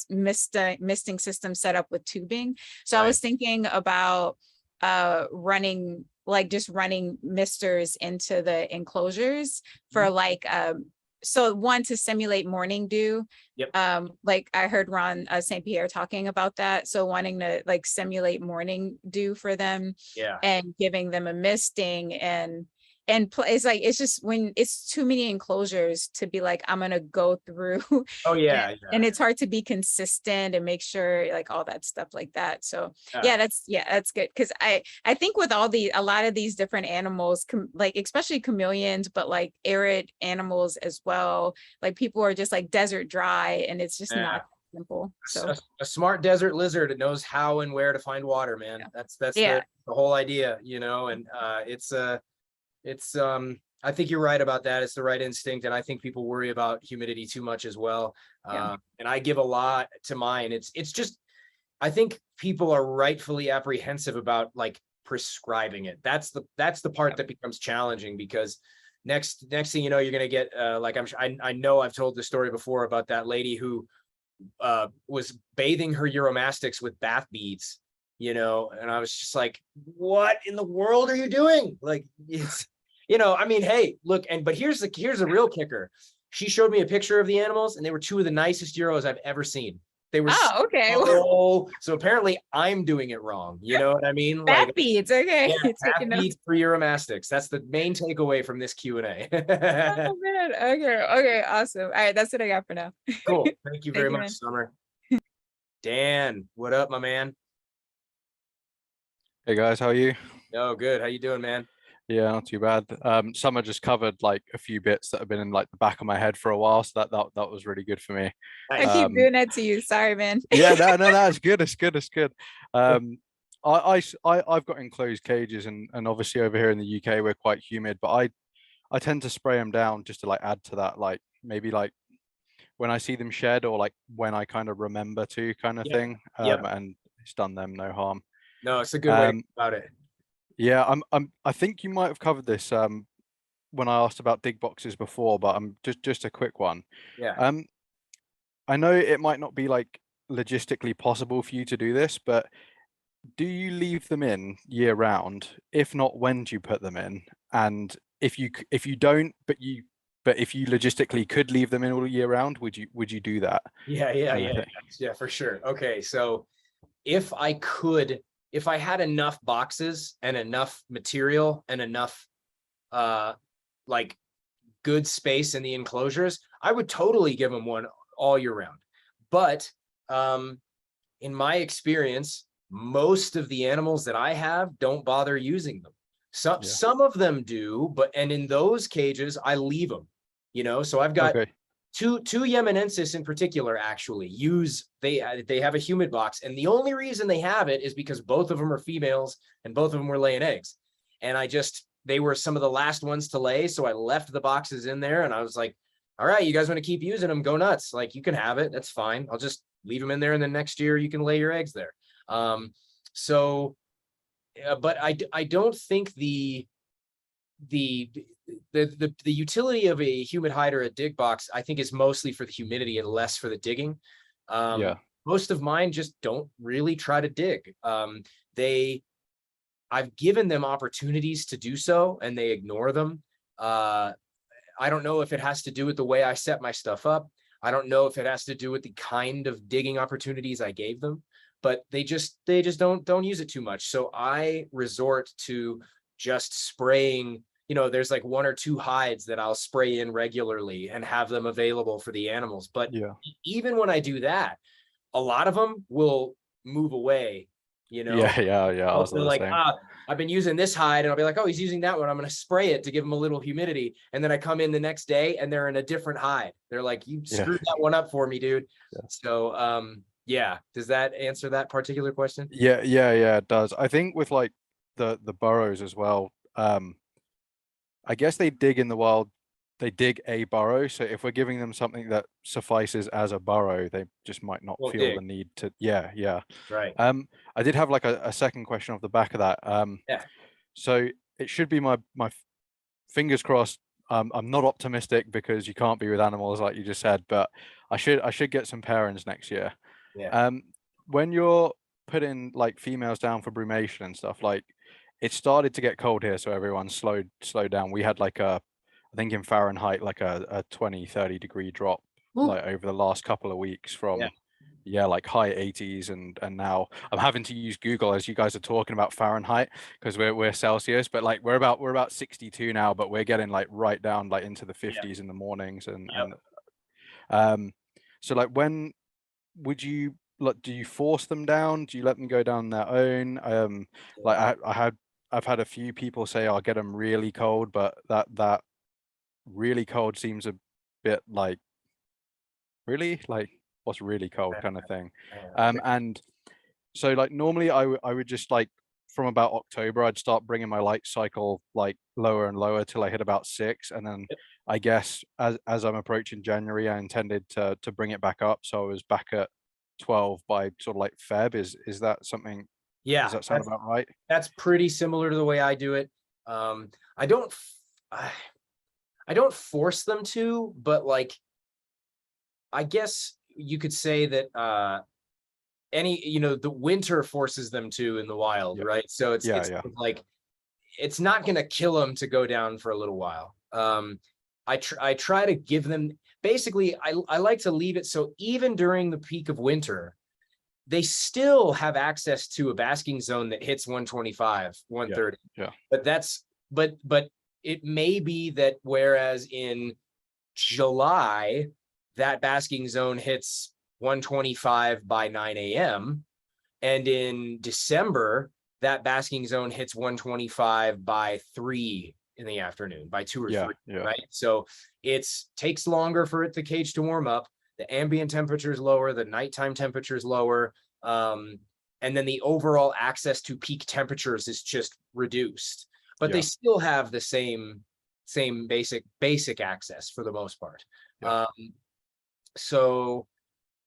misting system set up with tubing. So I was thinking about running misters into the enclosures for like so one, to simulate morning dew. Like I heard Ron St. Pierre talking about that. So wanting to like simulate morning dew for them and giving them a misting it's like, it's just when it's too many enclosures to be like, I'm going to go through. And it's hard to be consistent and make sure like all that stuff like that. So that's good. Cause I think with a lot of these different animals, like especially chameleons, but like arid animals as well, like people are just like desert dry and it's just not simple. So a smart desert lizard knows how and where to find water, man. That's the whole idea, you know, and it's I think you're right about that. It's the right instinct. And I think people worry about humidity too much as well. And I give a lot to mine. It's just, I think people are rightfully apprehensive about like prescribing it. That's the part that becomes challenging, because next thing you know, you're going to get like I know I've told the story before about that lady who was bathing her Uromastyx with bath beads, you know, and I was just like, what in the world are you doing? Like, it's, you know, I mean, hey, look, but here's the real kicker. She showed me a picture of the animals and they were two of the nicest Euros I've ever seen. They were so apparently I'm doing it wrong. You know what I mean? Bath beads, okay. Bath beads for Uromastyx. That's the main takeaway from this Q&A. Oh man, okay, awesome. All right, that's what I got for now. Cool. Thank you very much, Summer. Dan, what up, my man? Hey guys, how are you? Oh, good. How you doing, man? Yeah, not too bad. Summer just covered like a few bits that have been in like the back of my head for a while, so that was really good for me. I keep doing that to you. Sorry, man. Yeah, no, that's good. It's good. I've got enclosed cages, and obviously over here in the UK we're quite humid, but I tend to spray them down just to like add to that, like maybe like when I see them shed or like when I kind of remember to kind of thing. And it's done them no harm. No, it's a good way about it. Yeah, I think you might have covered this. when I asked about dig boxes before, but I'm just a quick one. Yeah. I know it might not be like logistically possible for you to do this, but do you leave them in year round? If not, when do you put them in? And if you don't, but if you logistically could leave them in all year round, would you do that? Yeah, for sure. Okay, so if I could, if I had enough boxes and enough material and enough like good space in the enclosures, I would totally give them one all year round. But in my experience, most of the animals that I have don't bother using them. Some of them do, but and in those cages, I leave them. You know, so I've got two Yemenensis in particular actually use they have a humid box, and the only reason they have it is because both of them are females and both of them were laying eggs, and they were some of the last ones to lay, so I left the boxes in there, and I was like, all right, you guys want to keep using them, go nuts, like you can have it, that's fine, I'll just leave them in there, and then next year you can lay your eggs there. But I don't think the utility of a humid hide or a dig box, I think, is mostly for the humidity and less for the digging. Most of mine just don't really try to dig. I've given them opportunities to do so and they ignore them. I don't know if it has to do with the way I set my stuff up. I don't know if it has to do with the kind of digging opportunities I gave them, but they just don't use it too much. So I resort to just spraying. You know, there's like 1 or 2 hides that I'll spray in regularly and have them available for the animals. But even when I do that, a lot of them will move away, you know? Also like, I've been using this hide, and I'll be like, oh, he's using that one, I'm going to spray it to give him a little humidity. And then I come in the next day and they're in a different hide. They're like, you screwed that one up for me, dude. So, does that answer that particular question? Yeah, it does. I think with like the burrows as well, I guess they dig in the wild, they dig a burrow. So if we're giving them something that suffices as a burrow, they just might not feel the need to. Right. I did have like a second question off the back of that. So it should be my fingers crossed. I'm not optimistic because you can't be with animals like you just said, but I should get some parents next year. When you're putting like females down for brumation and stuff, like it started to get cold here, so everyone slowed down. We had like I think in Fahrenheit, like a 20-30 degree drop like over the last couple of weeks from like high 80s, and now I'm having to use Google as you guys are talking about Fahrenheit because we're Celsius, but like we're about 62 now, but we're getting like right down like into the 50s in the mornings, and so like when would you like, do you force them down? Do you let them go down their own? Like I've had a few people say I'll get them really cold, but that really cold seems a bit like really like what's really cold kind of thing. And so like normally I would just like from about October I'd start bringing my light cycle like lower and lower till I hit about 6, and then I guess as I'm approaching January I intended to bring it back up, so I was back at 12 by sort of like Feb. Is that something? Does that sound about right? That's pretty similar to the way I do it. I don't force them to, but like I guess you could say that the winter forces them to in the wild, right? So it's like it's not going to kill them to go down for a little while. I try to give them, basically I like to leave it so even during the peak of winter they still have access to a basking zone that hits 125, 130. But it may be that whereas in July that basking zone hits 125 by 9 a.m. and in December that basking zone hits 125 by 3 in the afternoon, by 2 or 3, right? So it takes longer for the cage to warm up. The ambient temperature is lower, the nighttime temperature is lower, and then the overall access to peak temperatures is just reduced. But they still have the same basic access for the most part. So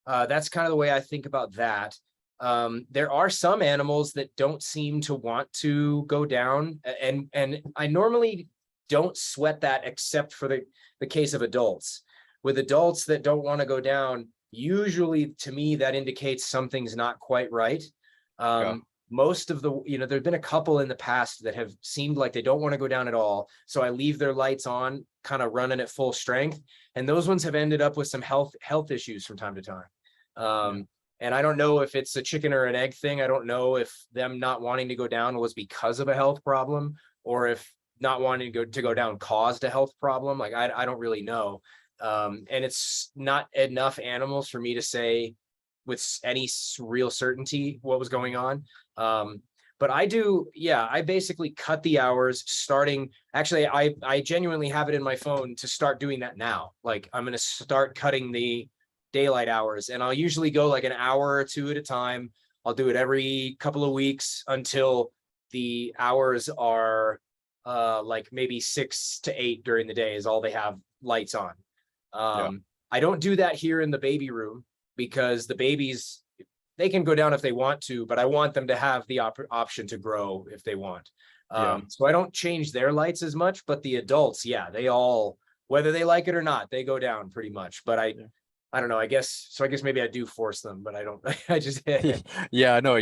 that's kind of the way I think about that. There are some animals that don't seem to want to go down, and I normally don't sweat that except for the case of adults. With adults that don't want to go down, usually to me, that indicates something's not quite right. Most of the, there've been a couple in the past that have seemed like they don't want to go down at all. So I leave their lights on, kind of running at full strength. And those ones have ended up with some health issues from time to time. And I don't know if it's a chicken or an egg thing. I don't know if them not wanting to go down was because of a health problem, or if not wanting to go down caused a health problem. Like, I don't really know. And it's not enough animals for me to say with any real certainty what was going on. But I basically cut the hours starting, actually, I genuinely have it in my phone to start doing that now. Like, I'm going to start cutting the daylight hours, and I'll usually go like an hour or two at a time. I'll do it every couple of weeks until the hours are like maybe 6 to 8 during the day is all they have lights on. I don't do that here in the baby room, because the babies, they can go down if they want to, but I want them to have the option to grow if they want. So I don't change their lights as much, but the adults, they all, whether they like it or not, they go down pretty much. But I don't know, I guess maybe I do force them, but I don't, I just. Yeah, I know.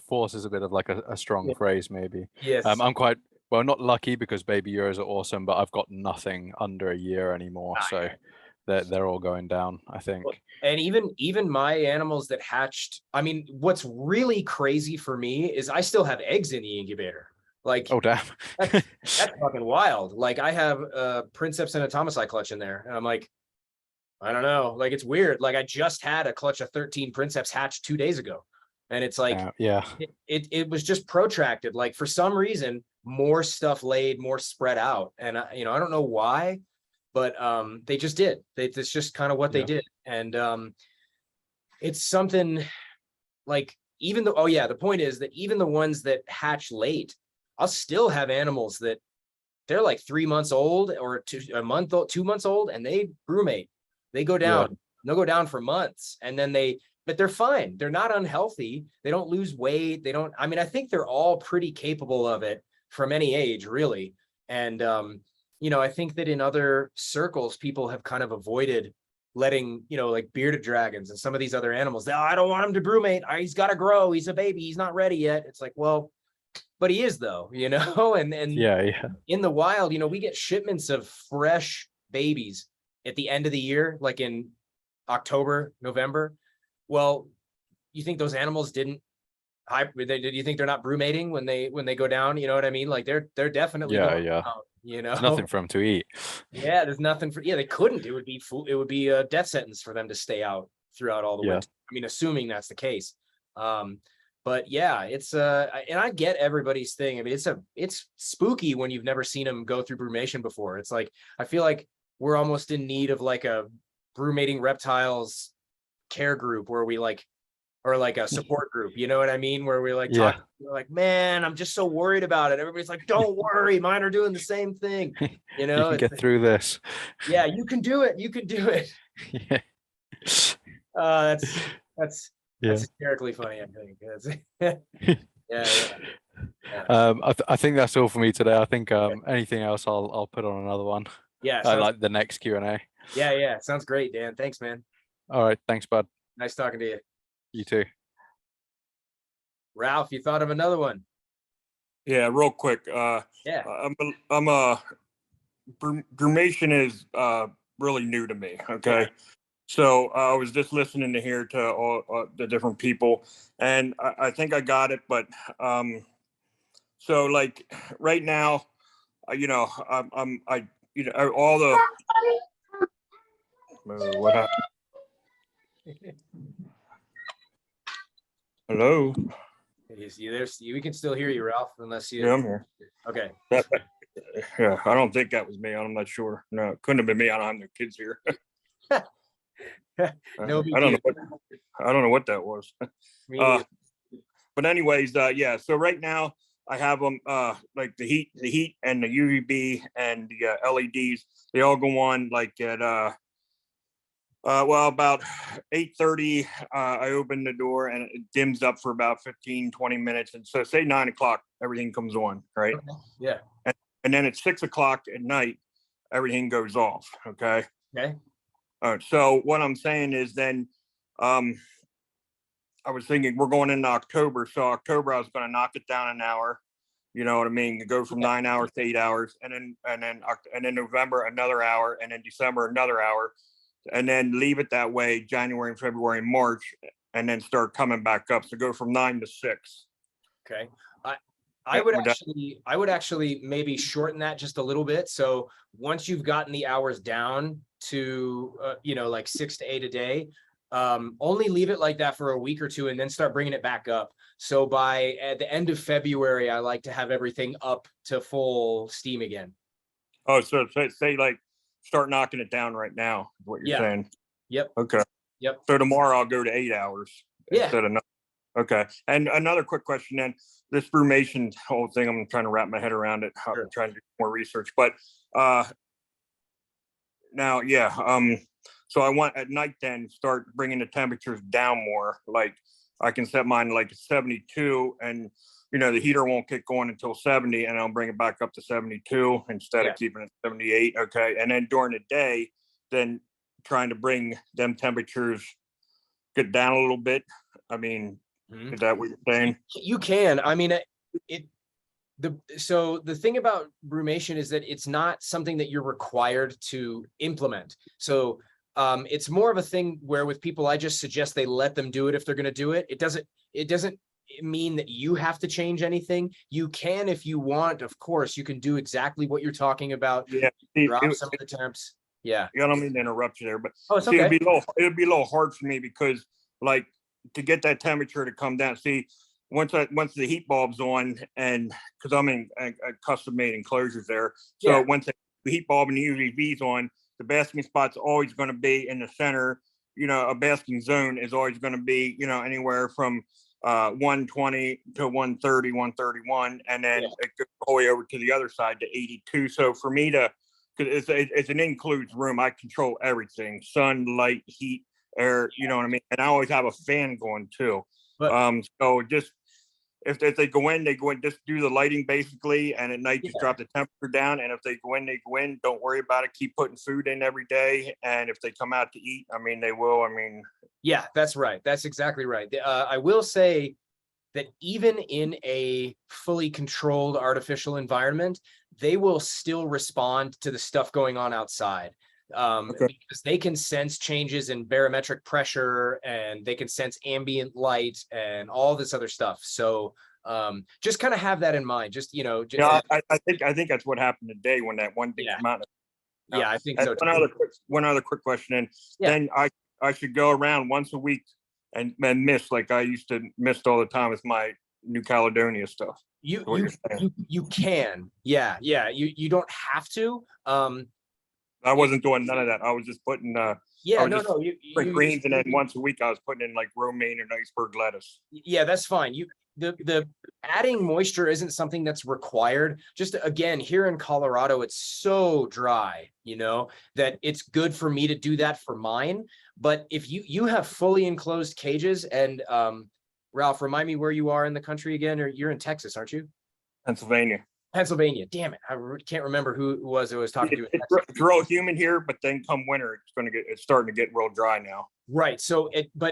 Force is a bit of like a strong phrase, maybe. Yes. I'm quite, well, not lucky, because baby Euros are awesome, but I've got nothing under a year anymore. So they're all going down, I think. And even my animals that hatched, I mean, what's really crazy for me is I still have eggs in the incubator. Like, oh damn, that's fucking wild. Like, I have a Princeps and a Thomasite clutch in there, and I'm like, I don't know, like, it's weird. Like, I just had a clutch of 13 Princeps hatched 2 days ago, and it's like, it was just protracted. Like, for some reason, more stuff laid, more spread out, and I don't know why. But they just did. It's just kind of what they did. And it's something like, even though, the point is that even the ones that hatch late, I'll still have animals that they're like 3 months old or 2 months old, and they brumate. They go down. They'll go down for months, and then but they're fine. They're not unhealthy. They don't lose weight. I think they're all pretty capable of it from any age, really. And I think that in other circles, people have kind of avoided letting, like bearded dragons and some of these other animals, I don't want him to brumate. He's got to grow. He's a baby. He's not ready yet. It's like, well, but he is, though, and in the wild, we get shipments of fresh babies at the end of the year, like in October, November. Well, you think those animals didn't do you think they're not brumating when they go down? You know what I mean? Like, they're definitely going down, There's nothing for them to eat. There's nothing for, they couldn't. It would be a death sentence for them to stay out throughout all the winter. I mean, assuming that's the case. But it's and I get everybody's thing. I mean, it's spooky when you've never seen them go through brumation before. It's like, I feel like we're almost in need of like a brumating reptiles care group where we like, or like a support group, you know what I mean? Where we like, talk, we're like, man, I'm just so worried about it. Everybody's like, don't worry, mine are doing the same thing. You can get through this. Yeah, you can do it. You can do it. That's hysterically funny, I think. I think that's all for me today. I think anything else I'll put on another one. Like the next Q&A. Yeah. Sounds great, Dan. Thanks, man. All right. Thanks, bud. Nice talking to you. You too. Ralph, you thought of another one? Yeah, real quick. Brumation is really new to me. Okay. So I was just listening to all the different people, and I think I got it. But so like right now, all the what happened? Hello. We can still hear you, Ralph, unless you. Yeah, I'm here. Okay. Yeah, I don't think that was me. I'm not sure. No, it couldn't have been me. I don't have no kids here. No, I don't know what that was. But anyways, so right now I have them like the heat and the UVB and the LEDs. They all go on like at about 8:30. I open the door and it dims up for about 15-20 minutes, and so say 9 o'clock everything comes on, right? Yeah. and then at 6 o'clock at night, everything goes off. Okay. Okay. All right. So what I'm saying is then, I was thinking we're going into October. So October, I was going to knock it down an hour. You know what I mean? Go from 9 hours to 8 hours, and then November another hour, and then December another hour, and then leave it that way January and February and March, and then start coming back up. So go from 9 to 6. Okay. I would actually maybe shorten that just a little bit. So once you've gotten the hours down to, like 6 to 8 a day, only leave it like that for a week or two and then start bringing it back up. So by at the end of February, I like to have everything up to full steam again. Oh, so say like start knocking it down right now, is what you're saying. Yep. Okay. Yep. So tomorrow I'll go to 8 hours. Yeah. Instead of okay. And another quick question then, this brumation whole thing, I'm trying to wrap my head around it. I'm trying to do more research, but now, so I want at night then start bringing the temperatures down more. Like I can set mine like 72, and the heater won't get going until 70, and I'll bring it back up to 72 instead of keeping it 78. Okay. And then during the day, then trying to bring them temperatures get down a little bit. I mean, is that what you're saying? You can. I mean, so the thing about brumation is that it's not something that you're required to implement. So it's more of a thing where with people, I just suggest they let them do it if they're going to do it. It doesn't mean that you have to change anything. You can, if you want, of course, you can do exactly what you're talking about. Yeah. Drop some of the temps. Yeah. I don't mean to interrupt you there, but it's okay. it'd be a little hard for me because like to get that temperature to come down. See, once the heat bulb's on, and because I'm in a custom made enclosures there, so once the heat bulb and the UV's on, the basking spot's always going to be in the center. A basking zone is always going to be anywhere from 120 to 130, 131, and then it goes all the way over to the other side to 82. So for me to, because it's an enclosed room, I control everything: sun, light, heat, air. You know what I mean? And I always have a fan going too. But, so just if they go in, just do the lighting basically, and at night just drop the temperature down. And if they go in, don't worry about it. Keep putting food in every day. And if they come out to eat, I mean, they will. I mean, yeah, that's right. That's exactly right. I will say that even in a fully controlled artificial environment, they will still respond to the stuff going on outside. Because they can sense changes in barometric pressure, and they can sense ambient light and all this other stuff. So just kind of have that in mind. Just I think that's what happened today when that one thing came out. Yeah, I think so. One other quick question, and then I should go around once a week and mist like I used to mist all the time with my New Caledonia stuff. You can. Yeah. You don't have to. I wasn't doing none of that. I was just putting greens, and then once a week I was putting in like romaine and iceberg lettuce. Yeah, that's fine. The adding moisture isn't something that's required. Just again, here in Colorado, it's so dry, that it's good for me to do that for mine. But if you have fully enclosed cages, and Ralph, remind me where you are in the country again, or you're in Texas, aren't you? Pennsylvania. Damn it. I can't remember who it was I was talking to. It's real humid here, but then come winter, it's starting to get real dry now. Right. So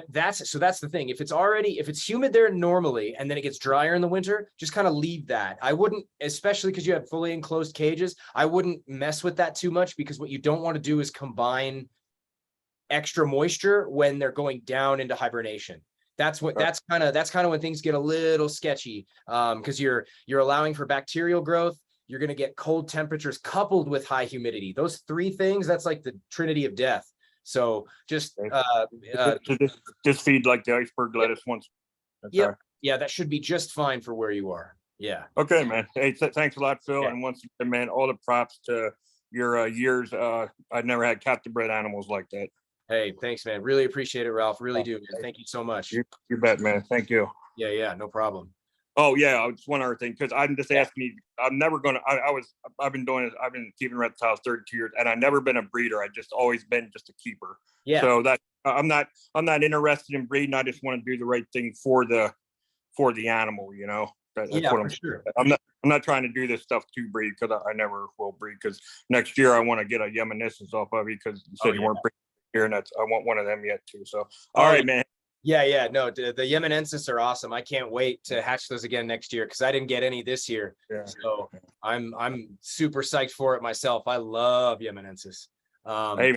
that's the thing. If it's humid there normally, and then it gets drier in the winter, just kind of leave that. I wouldn't, especially because you have fully enclosed cages, I wouldn't mess with that too much, because what you don't want to do is combine extra moisture when they're going down into hibernation. That's kind of when things get a little sketchy, because you're allowing for bacterial growth. You're going to get cold temperatures coupled with high humidity. Those three things, that's like the trinity of death. So just feed like the iceberg lettuce once. Yeah, that should be just fine for where you are. Yeah. Okay, man. Hey, thanks a lot, Phil. Yeah. And once again, man, all the props to your years. I've never had captive bred animals like that. Hey, thanks, man. Really appreciate it, Ralph. Really do. Man. Thank you so much. You bet, man. Thank you. Yeah, no problem. Oh yeah, just one other thing, because I'm just asking you. I'm never gonna. I've been doing it. I've been keeping reptiles 32 years, and I've never been a breeder. I've just always been just a keeper. Yeah. So that I'm not interested in breeding. I just want to do the right thing for the animal. That's Yeah, what for sure. I'm not trying to do this stuff to breed, because I never will breed, because next year I want to get a Yemanissus off of you, because you said you weren't breeding here, and I want one of them yet too. So all right, man. Yeah, no, the Yemenensis are awesome. I can't wait to hatch those again next year, because I didn't get any this year. Yeah. So I'm super psyched for it myself. I love Yemenensis. Hey,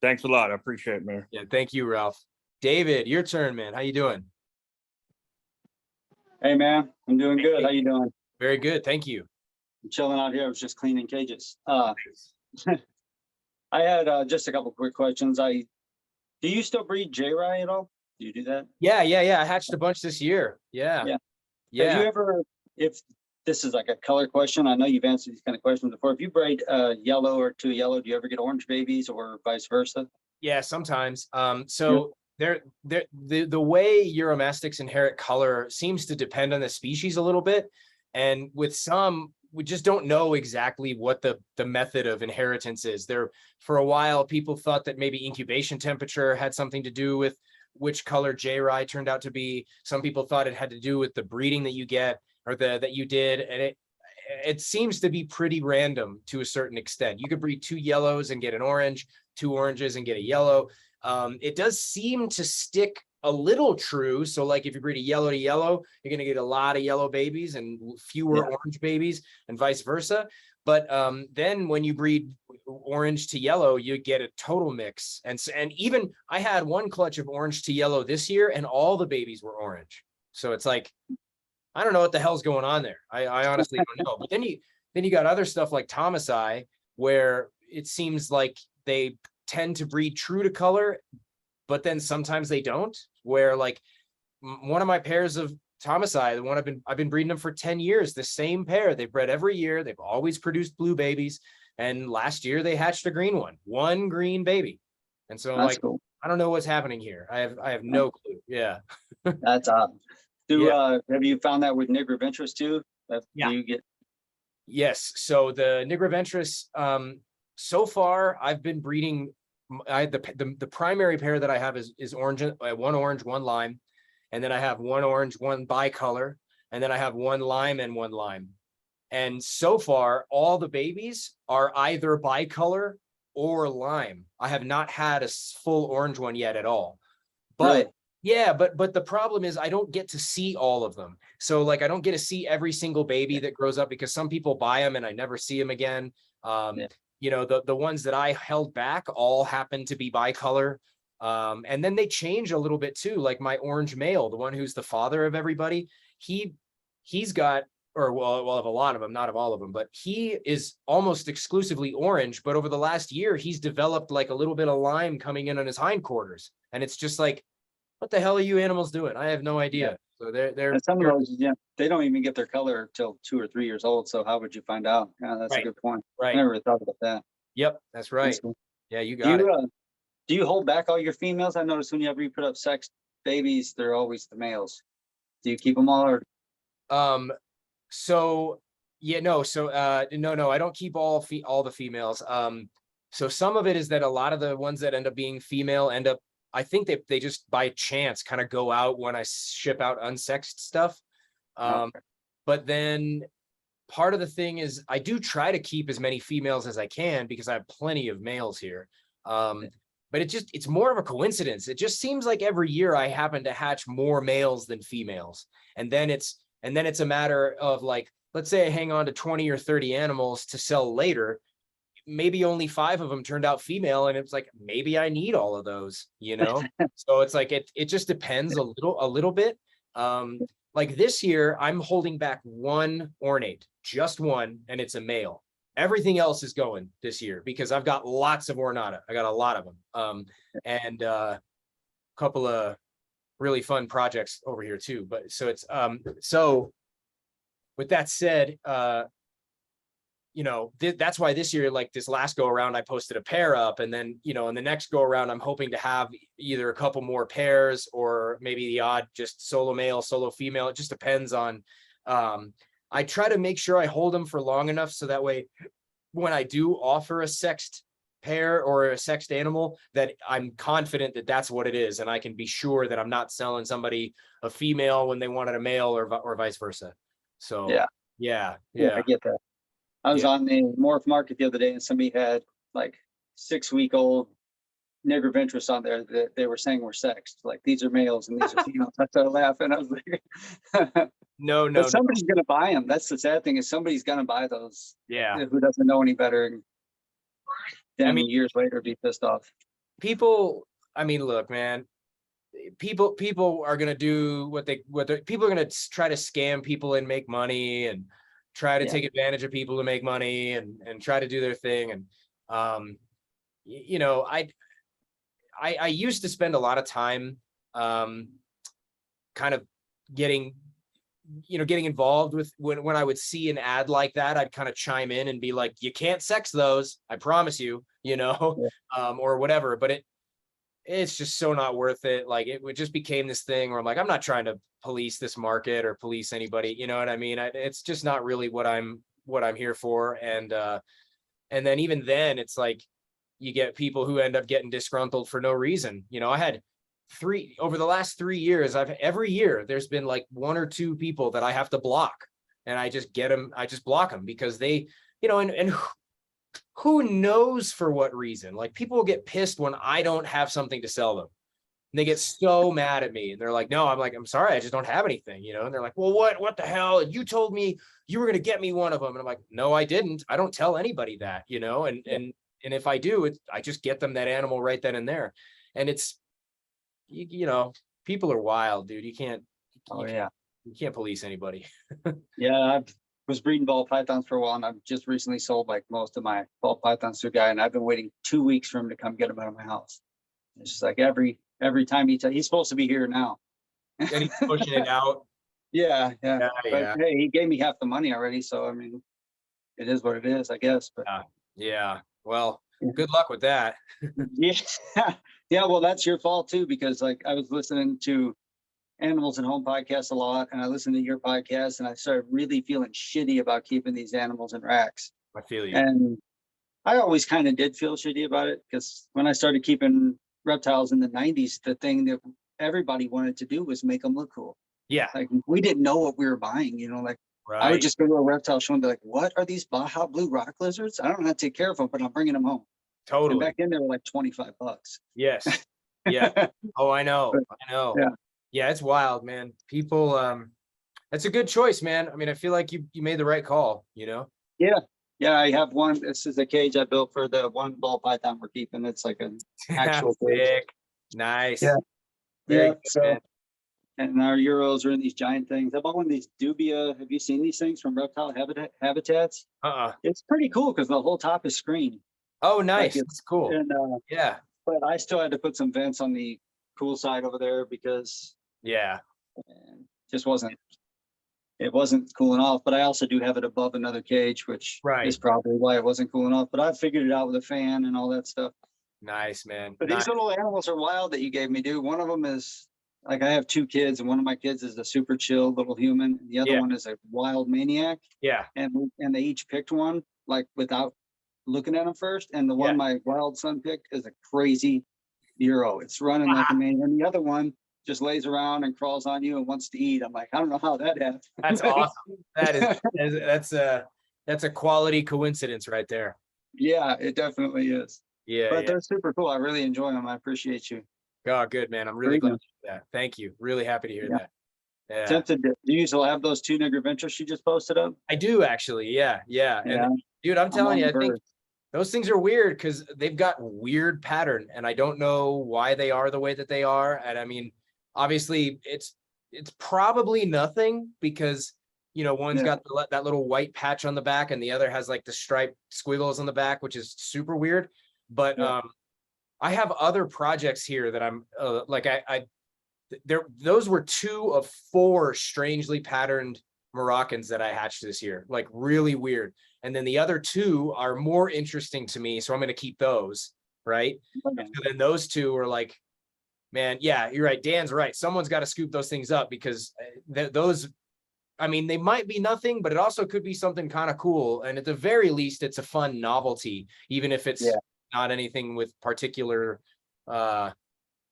thanks a lot. I appreciate it, man. Yeah, thank you, Ralph. David, your turn, man. How you doing? Hey man, I'm doing good. How you doing? Very good, thank you. I'm chilling out here. I was just cleaning cages. I had just a couple quick questions. Do you still breed J-Rye at all? Do you do that? Yeah. I hatched a bunch this year. Yeah. Have you ever, if this is like a color question, I know you've answered these kind of questions before. If you breed yellow or two yellow, do you ever get orange babies or vice versa? Yeah, sometimes. So the way Uromastyx inherit color seems to depend on the species a little bit. And with some, we just don't know exactly what the method of inheritance is. There, for a while, people thought that maybe incubation temperature had something to do with which color J-Rye turned out to be. Some people thought it had to do with the breeding that you get, or that you did. And it seems to be pretty random to a certain extent. You could breed two yellows and get an orange, two oranges and get a yellow. It does seem to stick a little true. So like if you breed a yellow to yellow, you're going to get a lot of yellow babies and fewer orange babies, and vice versa. But then when you breed orange to yellow, you get a total mix. And even I had one clutch of orange to yellow this year, and all the babies were orange. So it's like, I don't know what the hell's going on there. I honestly don't know. But then you got other stuff like Thomasai, where it seems like they tend to breed true to color, but then sometimes they don't. Where like one of my pairs of Thomasai, the one I've been breeding them for 10 years, the same pair, they've bred every year. They've always produced blue babies. And last year they hatched a green one green baby. And so That's like, cool. I don't know what's happening here. I have no clue. Yeah. That's awesome. Have you found that with nigroventris too? Do you get? Yes. So the nigroventris, so far I've been breeding. The primary pair that I have is orange, one orange, one lime, and then I have one orange, one bicolor, and then I have one lime and one lime. And so far, all the babies are either bicolor or lime. I have not had a full orange one yet at all. But Really? yeah, but the problem is I don't get to see all of them. So like I don't get to see every single baby that grows up, because some people buy them and I never see them again. You know, the ones that I held back all happen to be bicolor. And then they change a little bit too. Like my orange male, the one who's the father of everybody, he's got, or well, of a lot of them, not of all of them, but he is almost exclusively orange. But over the last year, he's developed like a little bit of lime coming in on his hindquarters. And it's just like, what the hell are you animals doing? I have no idea. So they're And some of those, they don't even get their color until 2 or 3 years old. So how would you find out? Yeah, that's a good point. Right. I never thought about that. Yep, that's right. That's cool. Yeah, you got it. Do you hold back all your females? I noticed whenever you put up sex babies, they're always the males. Do you keep them all, or? So yeah, no. So no, I don't keep all the females. So some of it is that a lot of the ones that end up being female end up, I think they just by chance kind of go out when I ship out unsexed stuff. But then part of the thing is I do try to keep as many females as I can, because I have plenty of males here. But it's more of a coincidence. It just seems like every year I happen to hatch more males than females. And then it's a matter of like, let's say I hang on to 20 or 30 animals to sell later. Maybe only 5 of them turned out female, and it's like, maybe I need all of those, you know? So it's like, it just depends a little bit. Like this year, I'm holding back one ornate, just one, and it's a male. Everything else is going this year because I've got lots of ornata. I got a lot of them. And a couple of really fun projects over here too. But so it's, so with that said, you know, that's why this year, like this last go around, I posted a pair up, and then, you know, in the next go around, I'm hoping to have either a couple more pairs or maybe the odd just solo male, solo female. It just depends on, I try to make sure I hold them for long enough so that way, when I do offer a sexed pair or a sexed animal, that I'm confident that that's what it is. And I can be sure that I'm not selling somebody a female when they wanted a male, or vice versa. So Yeah. yeah, Yeah, I yeah. get that. I was Yeah. on the Morph Market the other day and somebody had like 6-week-old Nigroventrus on there that they were saying were sexed. Like, these are males and these are females. I started laughing. I was like, No, but no, no. somebody's gonna buy them. That's the sad thing, is somebody's gonna buy those. Yeah. Who doesn't know any better, and I then mean, years later be pissed off. people, I mean, look, man, people are gonna do what people are gonna try to scam people and make money and try to Yeah. take advantage of people to make money and try to do their thing. And you know, I used to spend a lot of time kind of getting involved with when I would see an ad like that. I'd kind of chime in and be like, you can't sex those, I promise you, or whatever. But it's just so not worth it. Like, it just became this thing where I'm like, I'm not trying to police this market or police anybody. You know what I mean? It's just not really what I'm here for. And then even then, it's like you get people who end up getting disgruntled for no reason. I had over the last 3 years, every year there's been like 1 or 2 people that I have to block, and I just block them because they, and who knows for what reason. Like, people will get pissed when I don't have something to sell them. And they get so mad at me, and they're like, no, I'm like, I'm sorry, I just don't have anything, and they're like, well, what the hell? And you told me you were going to get me one of them. And I'm like, no, I didn't. I don't tell anybody that, and if I do, I just get them that animal right then and there. And it's, people are wild, dude. You can't police anybody. Yeah, I was breeding ball pythons for a while, and I've just recently sold like most of my ball pythons to a guy, and I've been waiting 2 weeks for him to come get them out of my house. It's just like every time he's supposed to be here now. And he's pushing it out. Yeah. Yeah. But hey, he gave me half the money already, so I mean, it is what it is, I guess. But yeah. Well, good luck with that. yeah, yeah. Well, that's your fault too, because like I was listening to Animals and Home podcast a lot, and I listened to your podcast, and I started really feeling shitty about keeping these animals in racks. I feel you. And I always kind of did feel shitty about it, because when I started keeping reptiles in the 90s, the thing that everybody wanted to do was make them look cool. Yeah. Like, we didn't know what we were buying, like I would just go to a reptile show and be like, what are these Baja blue rock lizards? I don't know how to take care of them, but I'm bringing them home. Totally. And back then they were like $25. Yes. Yeah. Oh, I know. Yeah. Yeah, it's wild, man. People, that's a good choice, man. I mean, I feel like you made the right call, Yeah. Yeah, I have one. This is a cage I built for the one ball python we're keeping. It's like an actual cage. Nice. Yeah. Very Yeah. good, So, man. and our Euros are in these giant things. I bought one of these dubia. Have you seen these things from Reptile Habitats? It's pretty cool because the whole top is screen. Oh, nice. That's cool. And yeah. But I still had to put some vents on the cool side over there because just it wasn't cooling off. But I also do have it above another cage, which is probably why it wasn't cooling off. But I figured it out with a fan and all that stuff. Nice, man. But these little animals are wild that you gave me, dude. One of them is like, I have 2 kids, and one of my kids is a super chill little human. And the other one is a wild maniac. Yeah. And they each picked one like without looking at them first. And the one my wild son picked is a crazy Euro. It's running like a man. And the other one just lays around and crawls on you and wants to eat. I'm like, I don't know how that happened. That's awesome. That's a quality coincidence right there. Yeah, it definitely is. Yeah. But they're super cool. I really enjoy them. I appreciate you. Oh, good, man. I'm really glad to hear that. Thank you. Really happy to hear that. Yeah. Tempted to, do you still have those 2 Nigroventrus you just posted up? I do, actually. Yeah. And dude, I'm telling you, I think those things are weird because they've got weird pattern, and I don't know why they are the way that they are. And I mean, obviously it's probably nothing because, one's got that little white patch on the back and the other has like the striped squiggles on the back, which is super weird. But I have other projects here that I'm those were 2 of 4 strangely patterned Moroccans that I hatched this year, like really weird. And then the other 2 are more interesting to me, so I'm going to keep those, right? Okay. So then those 2 are like, man, yeah, you're right. Dan's right. Someone's got to scoop those things up because those, I mean, they might be nothing, but it also could be something kind of cool. And at the very least, it's a fun novelty, even if it's not anything with particular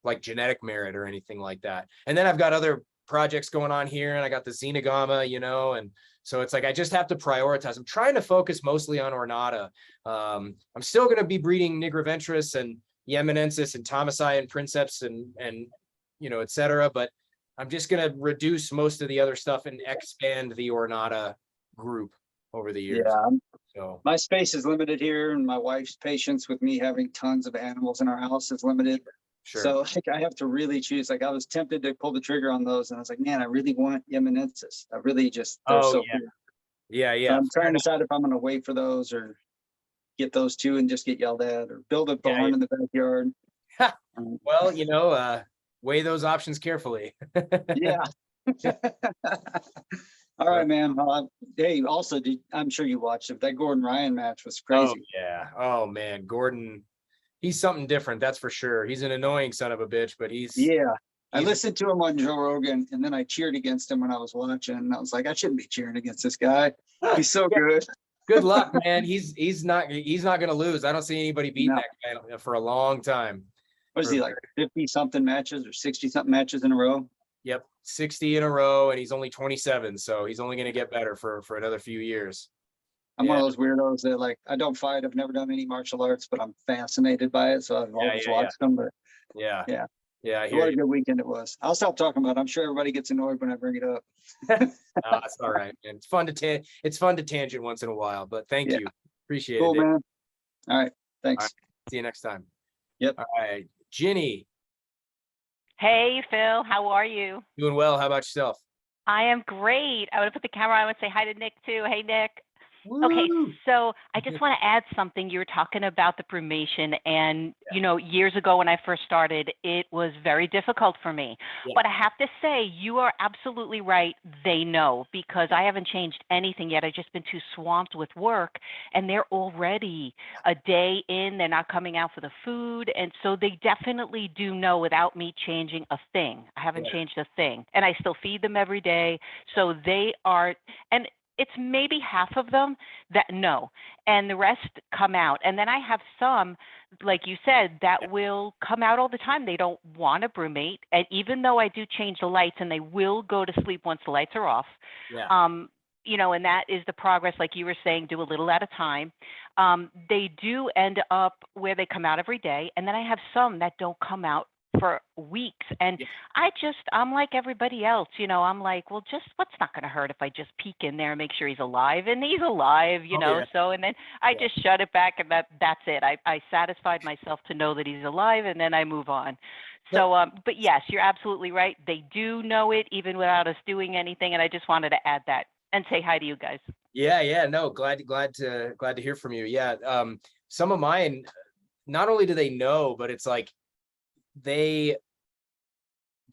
like genetic merit or anything like that. And then I've got other projects going on here, and I got the Xenagama, you know, and so it's like I just have to prioritize. I'm trying to focus mostly on Ornata. I'm still going to be breeding Nigroventris and Yemenensis and Thomasii and Princeps and you know, etc. But I'm just going to reduce most of the other stuff and expand the Ornata group over the years. Yeah. So My space is limited here, and my wife's patience with me having tons of animals in our house is limited. sure. So like, I have to really choose. Like, I was tempted to pull the trigger on those, and I was like, man, I really want Yemenensis. I really just, they're so yeah. cool. Yeah, So yeah. I'm trying to decide if I'm going to wait for those or get those two and just get yelled at, or build a Yeah, barn in the backyard. Well, you know, weigh those options carefully. Yeah. All right, man. Hey, also, I'm sure you watched it. That Gordon Ryan match was Oh crazy. yeah. Oh man, Gordon, he's something different, that's for sure. He's an annoying son of a bitch, but Yeah. I he's- listened to him on Joe Rogan, and then I cheered against him when I was watching. And I was like, I shouldn't be cheering against this guy. He's so good. good luck, man. He's not gonna lose. I don't see anybody beating No. that guy for a long time. What is he, like 50 something matches or 60 something matches in a row? Yep, 60 in a row, and he's only 27, so he's only gonna get better for another few years. I'm one Yeah. of those weirdos that, like, I don't fight. I've never done any martial arts, but I'm fascinated by it. So I've always watched them. But Yeah. Yeah. Yeah, I hear what a you. good weekend it was. I'll stop talking about it. I'm sure everybody gets annoyed when I bring it up. That's all right, man. It's fun to tangent once in a while, but thank Yeah. you. Appreciate Cool, it. Dave. man. All right. Thanks. All right. See you next time. Yep. All right. Ginny, Hey, Phil, how are you? doing well. How about yourself? I am great. I want to put the camera on and say hi to Nick too. Hey, Nick. Okay, Woo! so I just want to add something. You were talking about the brumation, and you know, years ago when I first started, it was very difficult for me. Yeah. But I have to say, you are absolutely right. They know, because I haven't changed anything yet. I've just been too swamped with work, and they're already a day in. They're not coming out for the food, and so they definitely do know without me changing a thing. I haven't Yeah. changed a thing, and I still feed them every day. So they are, and it's maybe half of them that know, and the rest come out. And then I have some, like you said, that will come out all the time. They don't want to brumate. And even though I do change the lights, and they will go to sleep once the lights are off, Yeah. you know, and that is the progress, like you were saying, do a little at a time. They do end up where they come out every day. And then I have some that don't come out for weeks. And Yeah. I'm like everybody else, you know, I'm like, well, just what's not going to hurt if I just peek in there and make sure he's alive, and he's alive, you Oh, know? yeah. So, and then I Yeah. just shut it back, and that's it. I satisfied myself to know that he's alive, and then I move on. So, but yes, you're absolutely right. They do know it even without us doing anything. And I just wanted to add that and say hi to you guys. Yeah. No, glad to hear from you. Yeah. Some of mine, not only do they know, but it's like they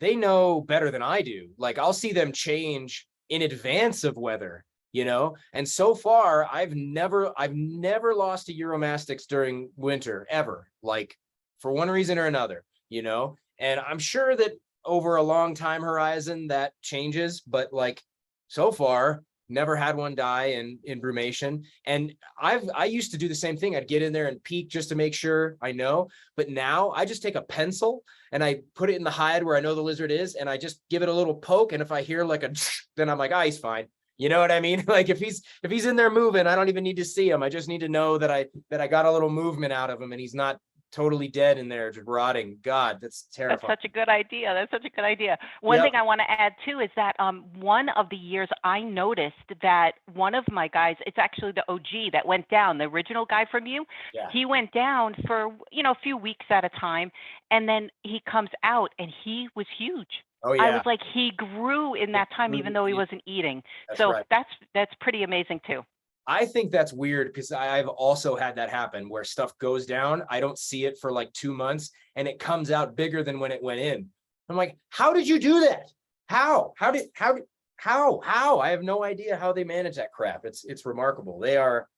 know better than I do. Like, I'll see them change in advance of weather, you know? And so far I've never lost a Uromastyx during winter ever, like for one reason or another, you know? And I'm sure that over a long time horizon that changes, but like so far never had one die in brumation. And I used to do the same thing. I'd get in there and peek just to make sure I know, but now I just take a pencil and I put it in the hide where I know the lizard is, and I just give it a little poke. And if I hear like a, then I'm like, ah, he's fine. You know what I mean? Like if he's in there moving, I don't even need to see him. I just need to know that I got a little movement out of him, and he's not totally dead in there, just rotting. God, that's terrifying. That's such a good idea. That's such a good idea. One thing I want to add too is that one of the years I noticed that one of my guys, it's actually the OG that went down, the original guy from you. Yeah. He went down for, you know, a few weeks at a time, and then he comes out and he was huge. Oh yeah. I was like, he grew in that time, even though he wasn't eating. So right. that's pretty amazing too. I think that's weird because I've also had that happen where stuff goes down. I don't see it for like 2 months and it comes out bigger than when it went in. I'm like, how did you do that? How? I have no idea how they manage that crap. It's remarkable. They are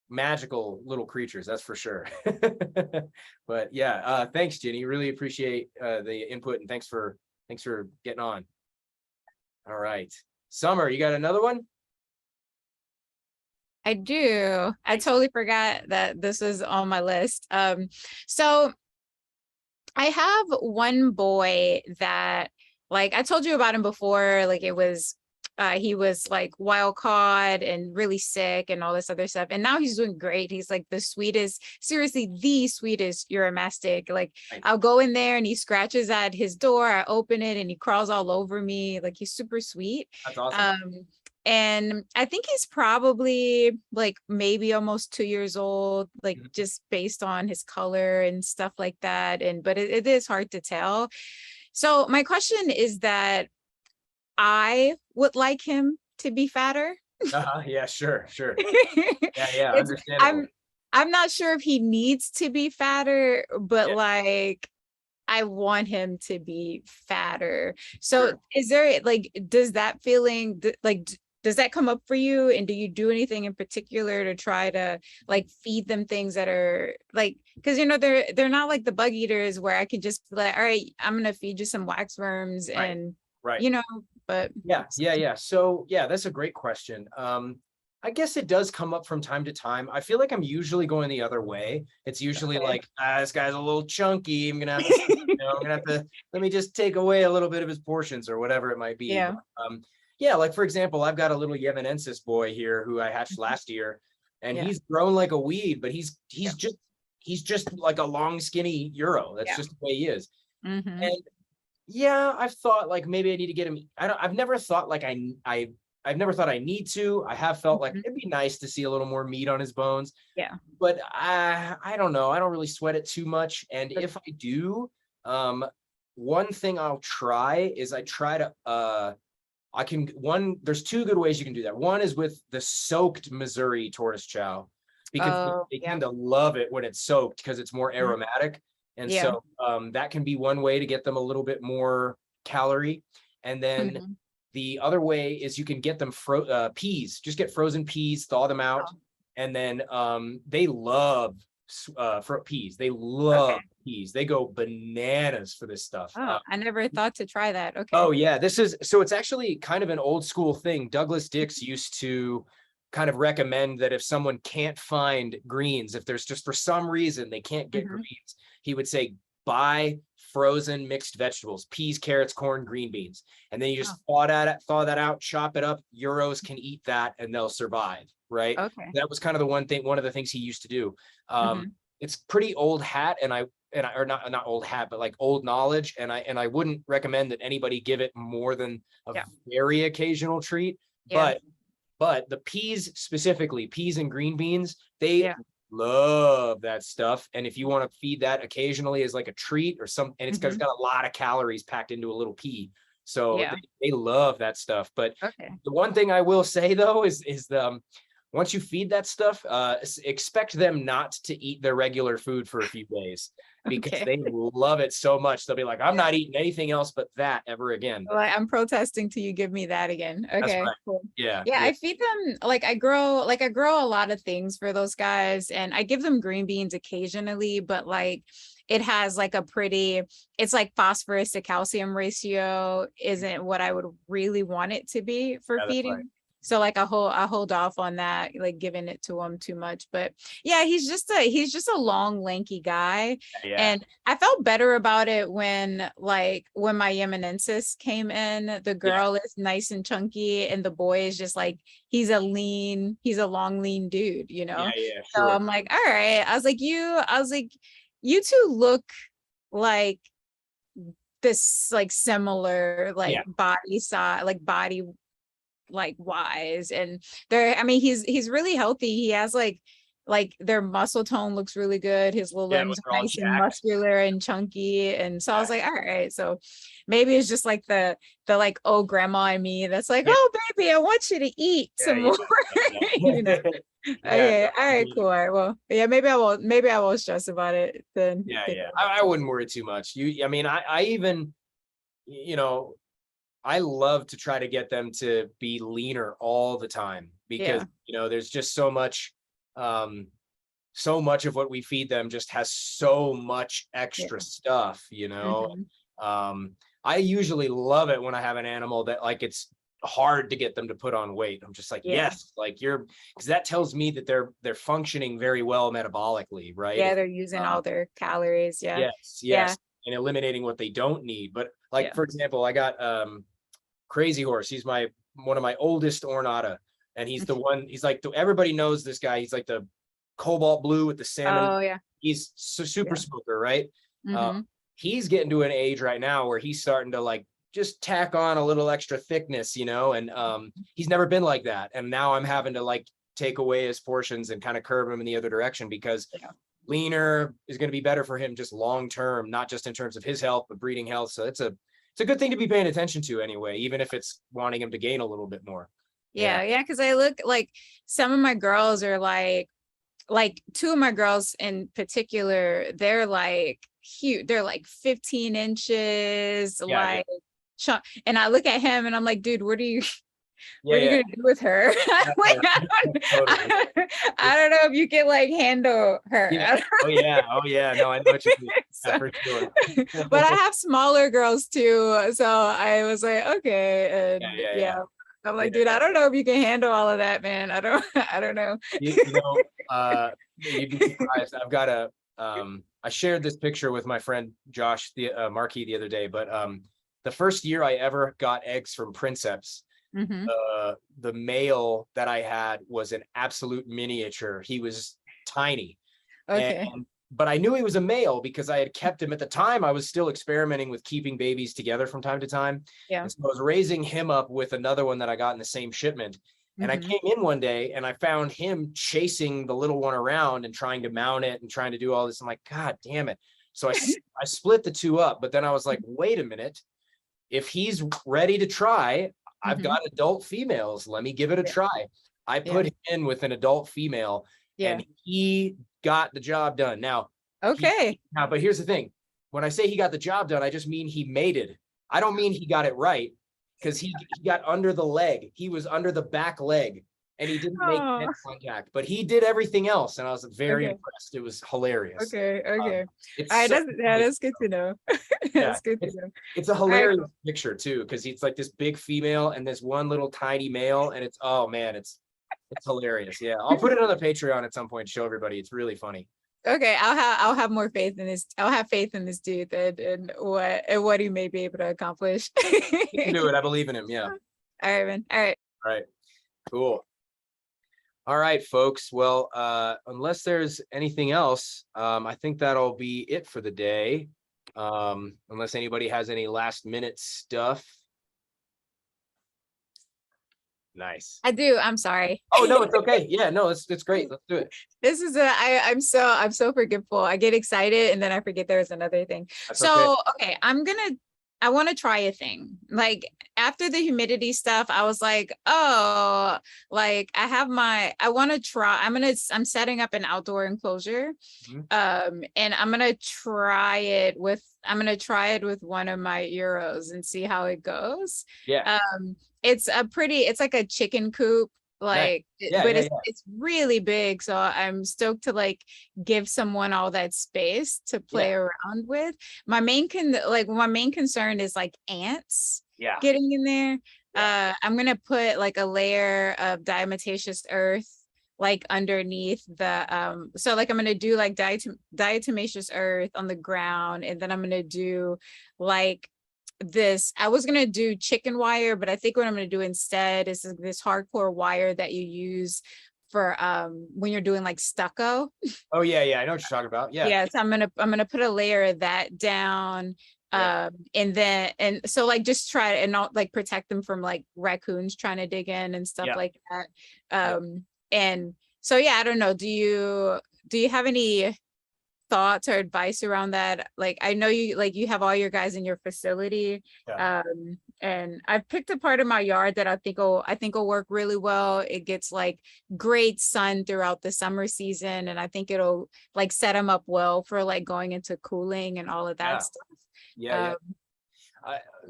magical little creatures, that's for sure. But yeah, thanks, Ginny. Really appreciate the input, and thanks for getting on. All right. Summer, you got another one? I do. I totally forgot that this was on my list. So I have one boy that like I told you about him before, like it was he was like wild caught and really sick and all this other stuff. And now he's doing great. He's like the sweetest, seriously, the sweetest Uromastyx. Like I'll go in there and he scratches at his door. I open it and he crawls all over me. Like he's super sweet. That's awesome. And I think he's probably like maybe almost 2 years old, like just based on his color and stuff like that. And but it is hard to tell. So my question is that I would like him to be fatter. Yeah, sure. Yeah, understandable. I'm not sure if he needs to be fatter, but like I want him to be fatter. So is there like, does that feeling like, does that come up for you? And do you do anything in particular to try to like feed them things that are like, because you know, they're not like the bug eaters where I can just be like, all right, I'm gonna feed you some waxworms and you know, but yeah. So yeah, that's a great question. I guess it does come up from time to time. I feel like I'm usually going the other way. It's usually like, this guy's a little chunky. I'm gonna have to, I'm gonna have to, let me just take away a little bit of his portions or whatever it might be. Yeah. But, yeah, like for example, I've got a little Yemenensis boy here who I hatched last year, and he's grown like a weed, but he's just like a long, skinny Euro. That's just the way he is. And yeah, I've thought like maybe I need to get him. I've never thought like I've never thought I need to. I have felt like it'd be nice to see a little more meat on his bones. Yeah. But I don't know. I don't really sweat it too much. And if I do, one thing I'll try is I try to there's two good ways you can do that. One is with the soaked Missouri tortoise chow, because they tend to love it when it's soaked because it's more aromatic. And so that can be one way to get them a little bit more calorie. And then the other way is you can get them peas, just get frozen peas, thaw them out. And then they love peas. They love peas. They go bananas for this stuff. I never thought to try that. Okay. Oh yeah, so it's actually kind of an old school thing. Douglas Dix used to kind of recommend that if someone can't find greens, if there's just for some reason they can't get greens, he would say buy frozen mixed vegetables, peas, carrots, corn, green beans, and then you just thaw that out, chop it up. Euros can eat that and they'll survive, right? Okay. That was kind of one of the things he used to do. It's pretty old hat, or not old hat, but like old knowledge, and I wouldn't recommend that anybody give it more than a very occasional treat. But the peas, specifically peas and green beans, they love that stuff. And if you want to feed that occasionally as like a treat or and it's got a lot of calories packed into a little pea. So they love that stuff. But the one thing I will say though is once you feed that stuff, expect them not to eat their regular food for a few days, because they love it so much. They'll be like, I'm not eating anything else but that ever again. Well, I'm protesting till you give me that again. Okay. Right. Cool. Yeah. I feed them, I grow a lot of things for those guys, and I give them green beans occasionally, but like it has like it's like phosphorus to calcium ratio isn't what I would really want it to be for feeding. Right. So like I hold off on that, like giving it to him too much. But yeah, he's just a long, lanky guy. And I felt better about it when my Yemenensis came in. The girl is nice and chunky, and the boy is just like he's a long, lean dude, you know? Sure. So I'm like, all right. I was like, you two look like this, like similar, like body size, like body like wise, and he's really healthy. He has like their muscle tone looks really good. His little limbs are nice and muscular and chunky, and so I was like, all right, so maybe it's just like the like old grandma in me that's like, oh baby, I want you to eat some more. You know? Okay, all right, cool. All right, well, maybe I won't stress about it then. I wouldn't worry too much. I even, I love to try to get them to be leaner all the time, because there's just so much of what we feed them just has so much extra stuff, I usually love it when I have an animal that like it's hard to get them to put on weight. I'm just like, yes, like because that tells me that they're functioning very well metabolically, right? They're using all their calories. Yes. and eliminating what they don't need. But like, for example, I got Crazy Horse. He's one of my oldest Ornata, and he's the one, he's like, everybody knows this guy. He's like the cobalt blue with the salmon. Oh yeah. He's super smoker, right? Mhm. He's getting to an age right now where he's starting to like just tack on a little extra thickness, you know, and he's never been like that. And now I'm having to like take away his portions and kind of curve him in the other direction, because leaner is going to be better for him just long term, not just in terms of his health, but breeding health. So it's a good thing to be paying attention to anyway, even if it's wanting him to gain a little bit more. Yeah, because I look like some of my girls are like two of my girls in particular, they're like huge. They're like 15 inches, like and I look at him and I'm like, dude, what are you gonna do with her? Like, I don't know if you can like handle her. Oh yeah. No, I know what you mean. For sure. But I have smaller girls too, so I was like, okay, and I'm like, dude, I don't know if you can handle all of that, man. I don't know. You know, you'd be surprised. I've got I shared this picture with my friend Josh Markey the other day, but the first year I ever got eggs from Princeps, the male that I had was an absolute miniature. He was tiny. Okay. But I knew he was a male because I had kept him. At the time, I was still experimenting with keeping babies together from time to time. Yeah. And so I was raising him up with another one that I got in the same shipment. And I came in one day and I found him chasing the little one around and trying to mount it and trying to do all this. I'm like, God damn it. So I split the two up, but then I was like, wait a minute. If he's ready to try, I've got adult females. Let me give it a try. I put him in with an adult female and he got the job done. Now, but here's the thing. When I say he got the job done, I just mean he mated. I don't mean he got it right, because he got under the leg. He was under the back leg and he didn't make head contact, but he did everything else. And I was very impressed. It was hilarious. Okay. All right, So that's good to know. That's good to know. It's a hilarious picture too, because it's like this big female and this one little tiny male, and it's, oh man, it's hilarious. Yeah, I'll put it on the Patreon at some point to show everybody. It's really funny. Okay, I'll have more faith in this. I'll have faith in this dude and what he may be able to accomplish. He can do it. I believe in him. Yeah. All right, man. All right. Cool. All right, folks. Well, unless there's anything else, I think that'll be it for the day. Unless anybody has any last minute stuff. Nice. I do. I'm sorry. Oh no, it's okay. Yeah, no, it's great. Let's do it. This is I'm so forgetful. I get excited and then I forget there's another thing. That's so okay, I want to try a thing. Like after the humidity stuff, I was like, oh, like I'm setting up an outdoor enclosure. And I'm gonna try it with one of my Euros and see how it goes. Yeah. It's like a chicken coop, like, it's really big. So I'm stoked to like give someone all that space to play around with. My main concern is like ants getting in there. I'm gonna put like a layer of diatomaceous earth like underneath the so like I'm gonna do like diatomaceous earth on the ground, and then I'm gonna do like this. I was gonna do chicken wire, but I think what I'm gonna do instead is this hardcore wire that you use for when you're doing like stucco. Oh yeah, I know what you're talking about. Yeah. So I'm gonna put a layer of that down. And so like just try and not like protect them from like raccoons trying to dig in and stuff like that. And so I don't know. Do you have any thoughts or advice around that? Like I know you have all your guys in your facility, and I've picked a part of my yard that I think will work really well. It gets like great sun throughout the summer season, and I think it'll like set them up well for like going into cooling and all of that stuff.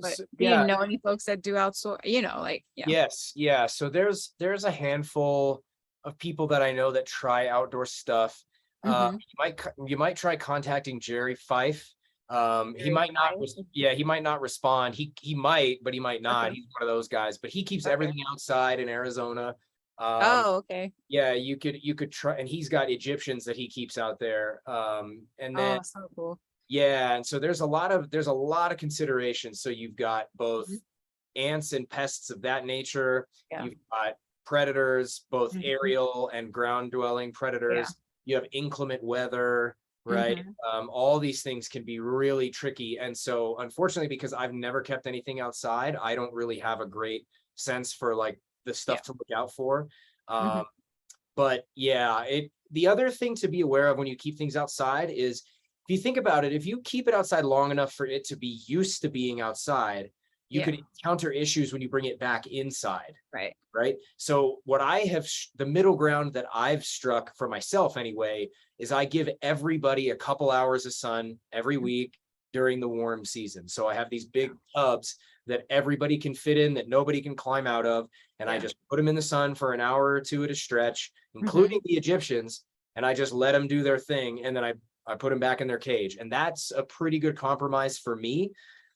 But do you know any folks that do outsource, Yes. So there's a handful of people that I know that try outdoor stuff. You might try contacting Jerry Fife. He might not respond. He might, but he might not. He's one of those guys, but he keeps everything outside in Arizona. Yeah, you could try, and he's got Egyptians that he keeps out there. And then so cool. Yeah, and so there's a lot of considerations. So you've got both ants and pests of that nature. Yeah. You've got predators, both aerial and ground dwelling predators. You have inclement weather, right? All these things can be really tricky. And so unfortunately, because I've never kept anything outside, I don't really have a great sense for like the stuff to look out for. But yeah, the other thing to be aware of when you keep things outside is, if you think about it, if you keep it outside long enough for it to be used to being outside, you could encounter issues when you bring it back inside. Right. So what the middle ground that I've struck for myself anyway, is I give everybody a couple hours of sun every week during the warm season. So I have these big tubs that everybody can fit in, that nobody can climb out of. And I just put them in the sun for an hour or two at a stretch, including the Egyptians. And I just let them do their thing. And then I put them back in their cage. And that's a pretty good compromise for me,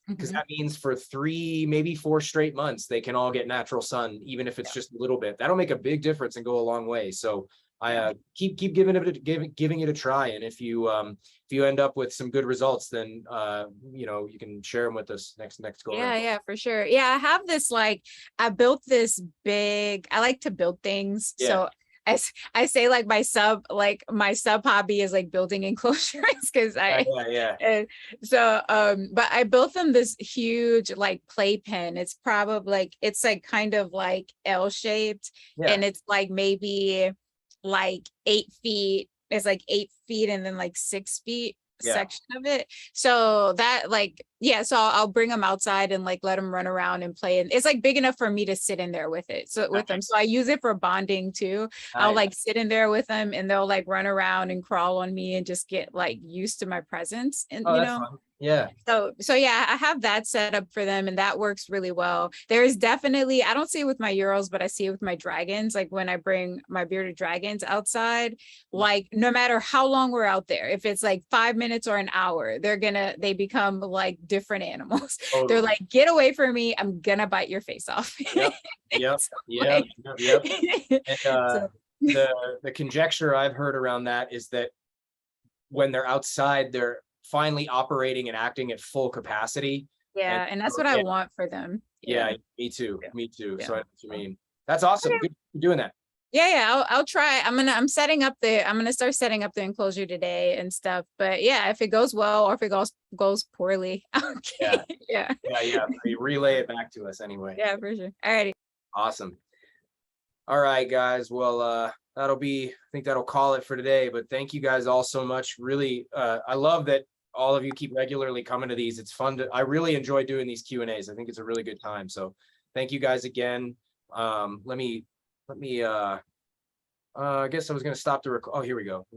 because that means for 3, maybe 4 straight months, they can all get natural sun, even if it's just a little bit. That'll make a big difference and go a long way. So I keep giving it a try. And if you end up with some good results, then you can share them with us next go around. Yeah, for sure. Yeah, I have this, like, I built this big, I like to build things. So as I say, like my sub hobby is like building enclosures, because but I built them this huge like playpen. It's probably like, it's like kind of like L-shaped, and it's like maybe like 8 feet. It's like 8 feet and then like 6 feet section of it. So that so I'll bring them outside and like let them run around and play, and it's like big enough for me to sit in there with them. So I use it for bonding too. I'll like sit in there with them, and they'll like run around and crawl on me and just get like used to my presence, and fun. So yeah, I have that set up for them, and that works really well. There is definitely, I don't see it with my Urals, but I see it with my dragons. Like when I bring my bearded dragons outside, like no matter how long we're out there, if it's like 5 minutes or an hour, they become like different animals. Totally. They're like, get away from me, I'm gonna bite your face off. And, the conjecture I've heard around that is that when they're outside, they're finally operating and acting at full capacity. And that's what I want for them. Me too. So I know what you mean. That's awesome. Good for doing that. I'll try. I'm gonna start setting up the enclosure today and stuff. But yeah, if it goes well or if it goes poorly, you relay it back to us anyway. Yeah, for sure. Alrighty. Awesome. All right, guys. Well, I think that'll call it for today, but thank you guys all so much. Really, I love that all of you keep regularly coming to these. It's fun I really enjoy doing these Q&As. I think it's a really good time. So thank you guys again. Let me I guess I was going to stop the record. Oh, here we go.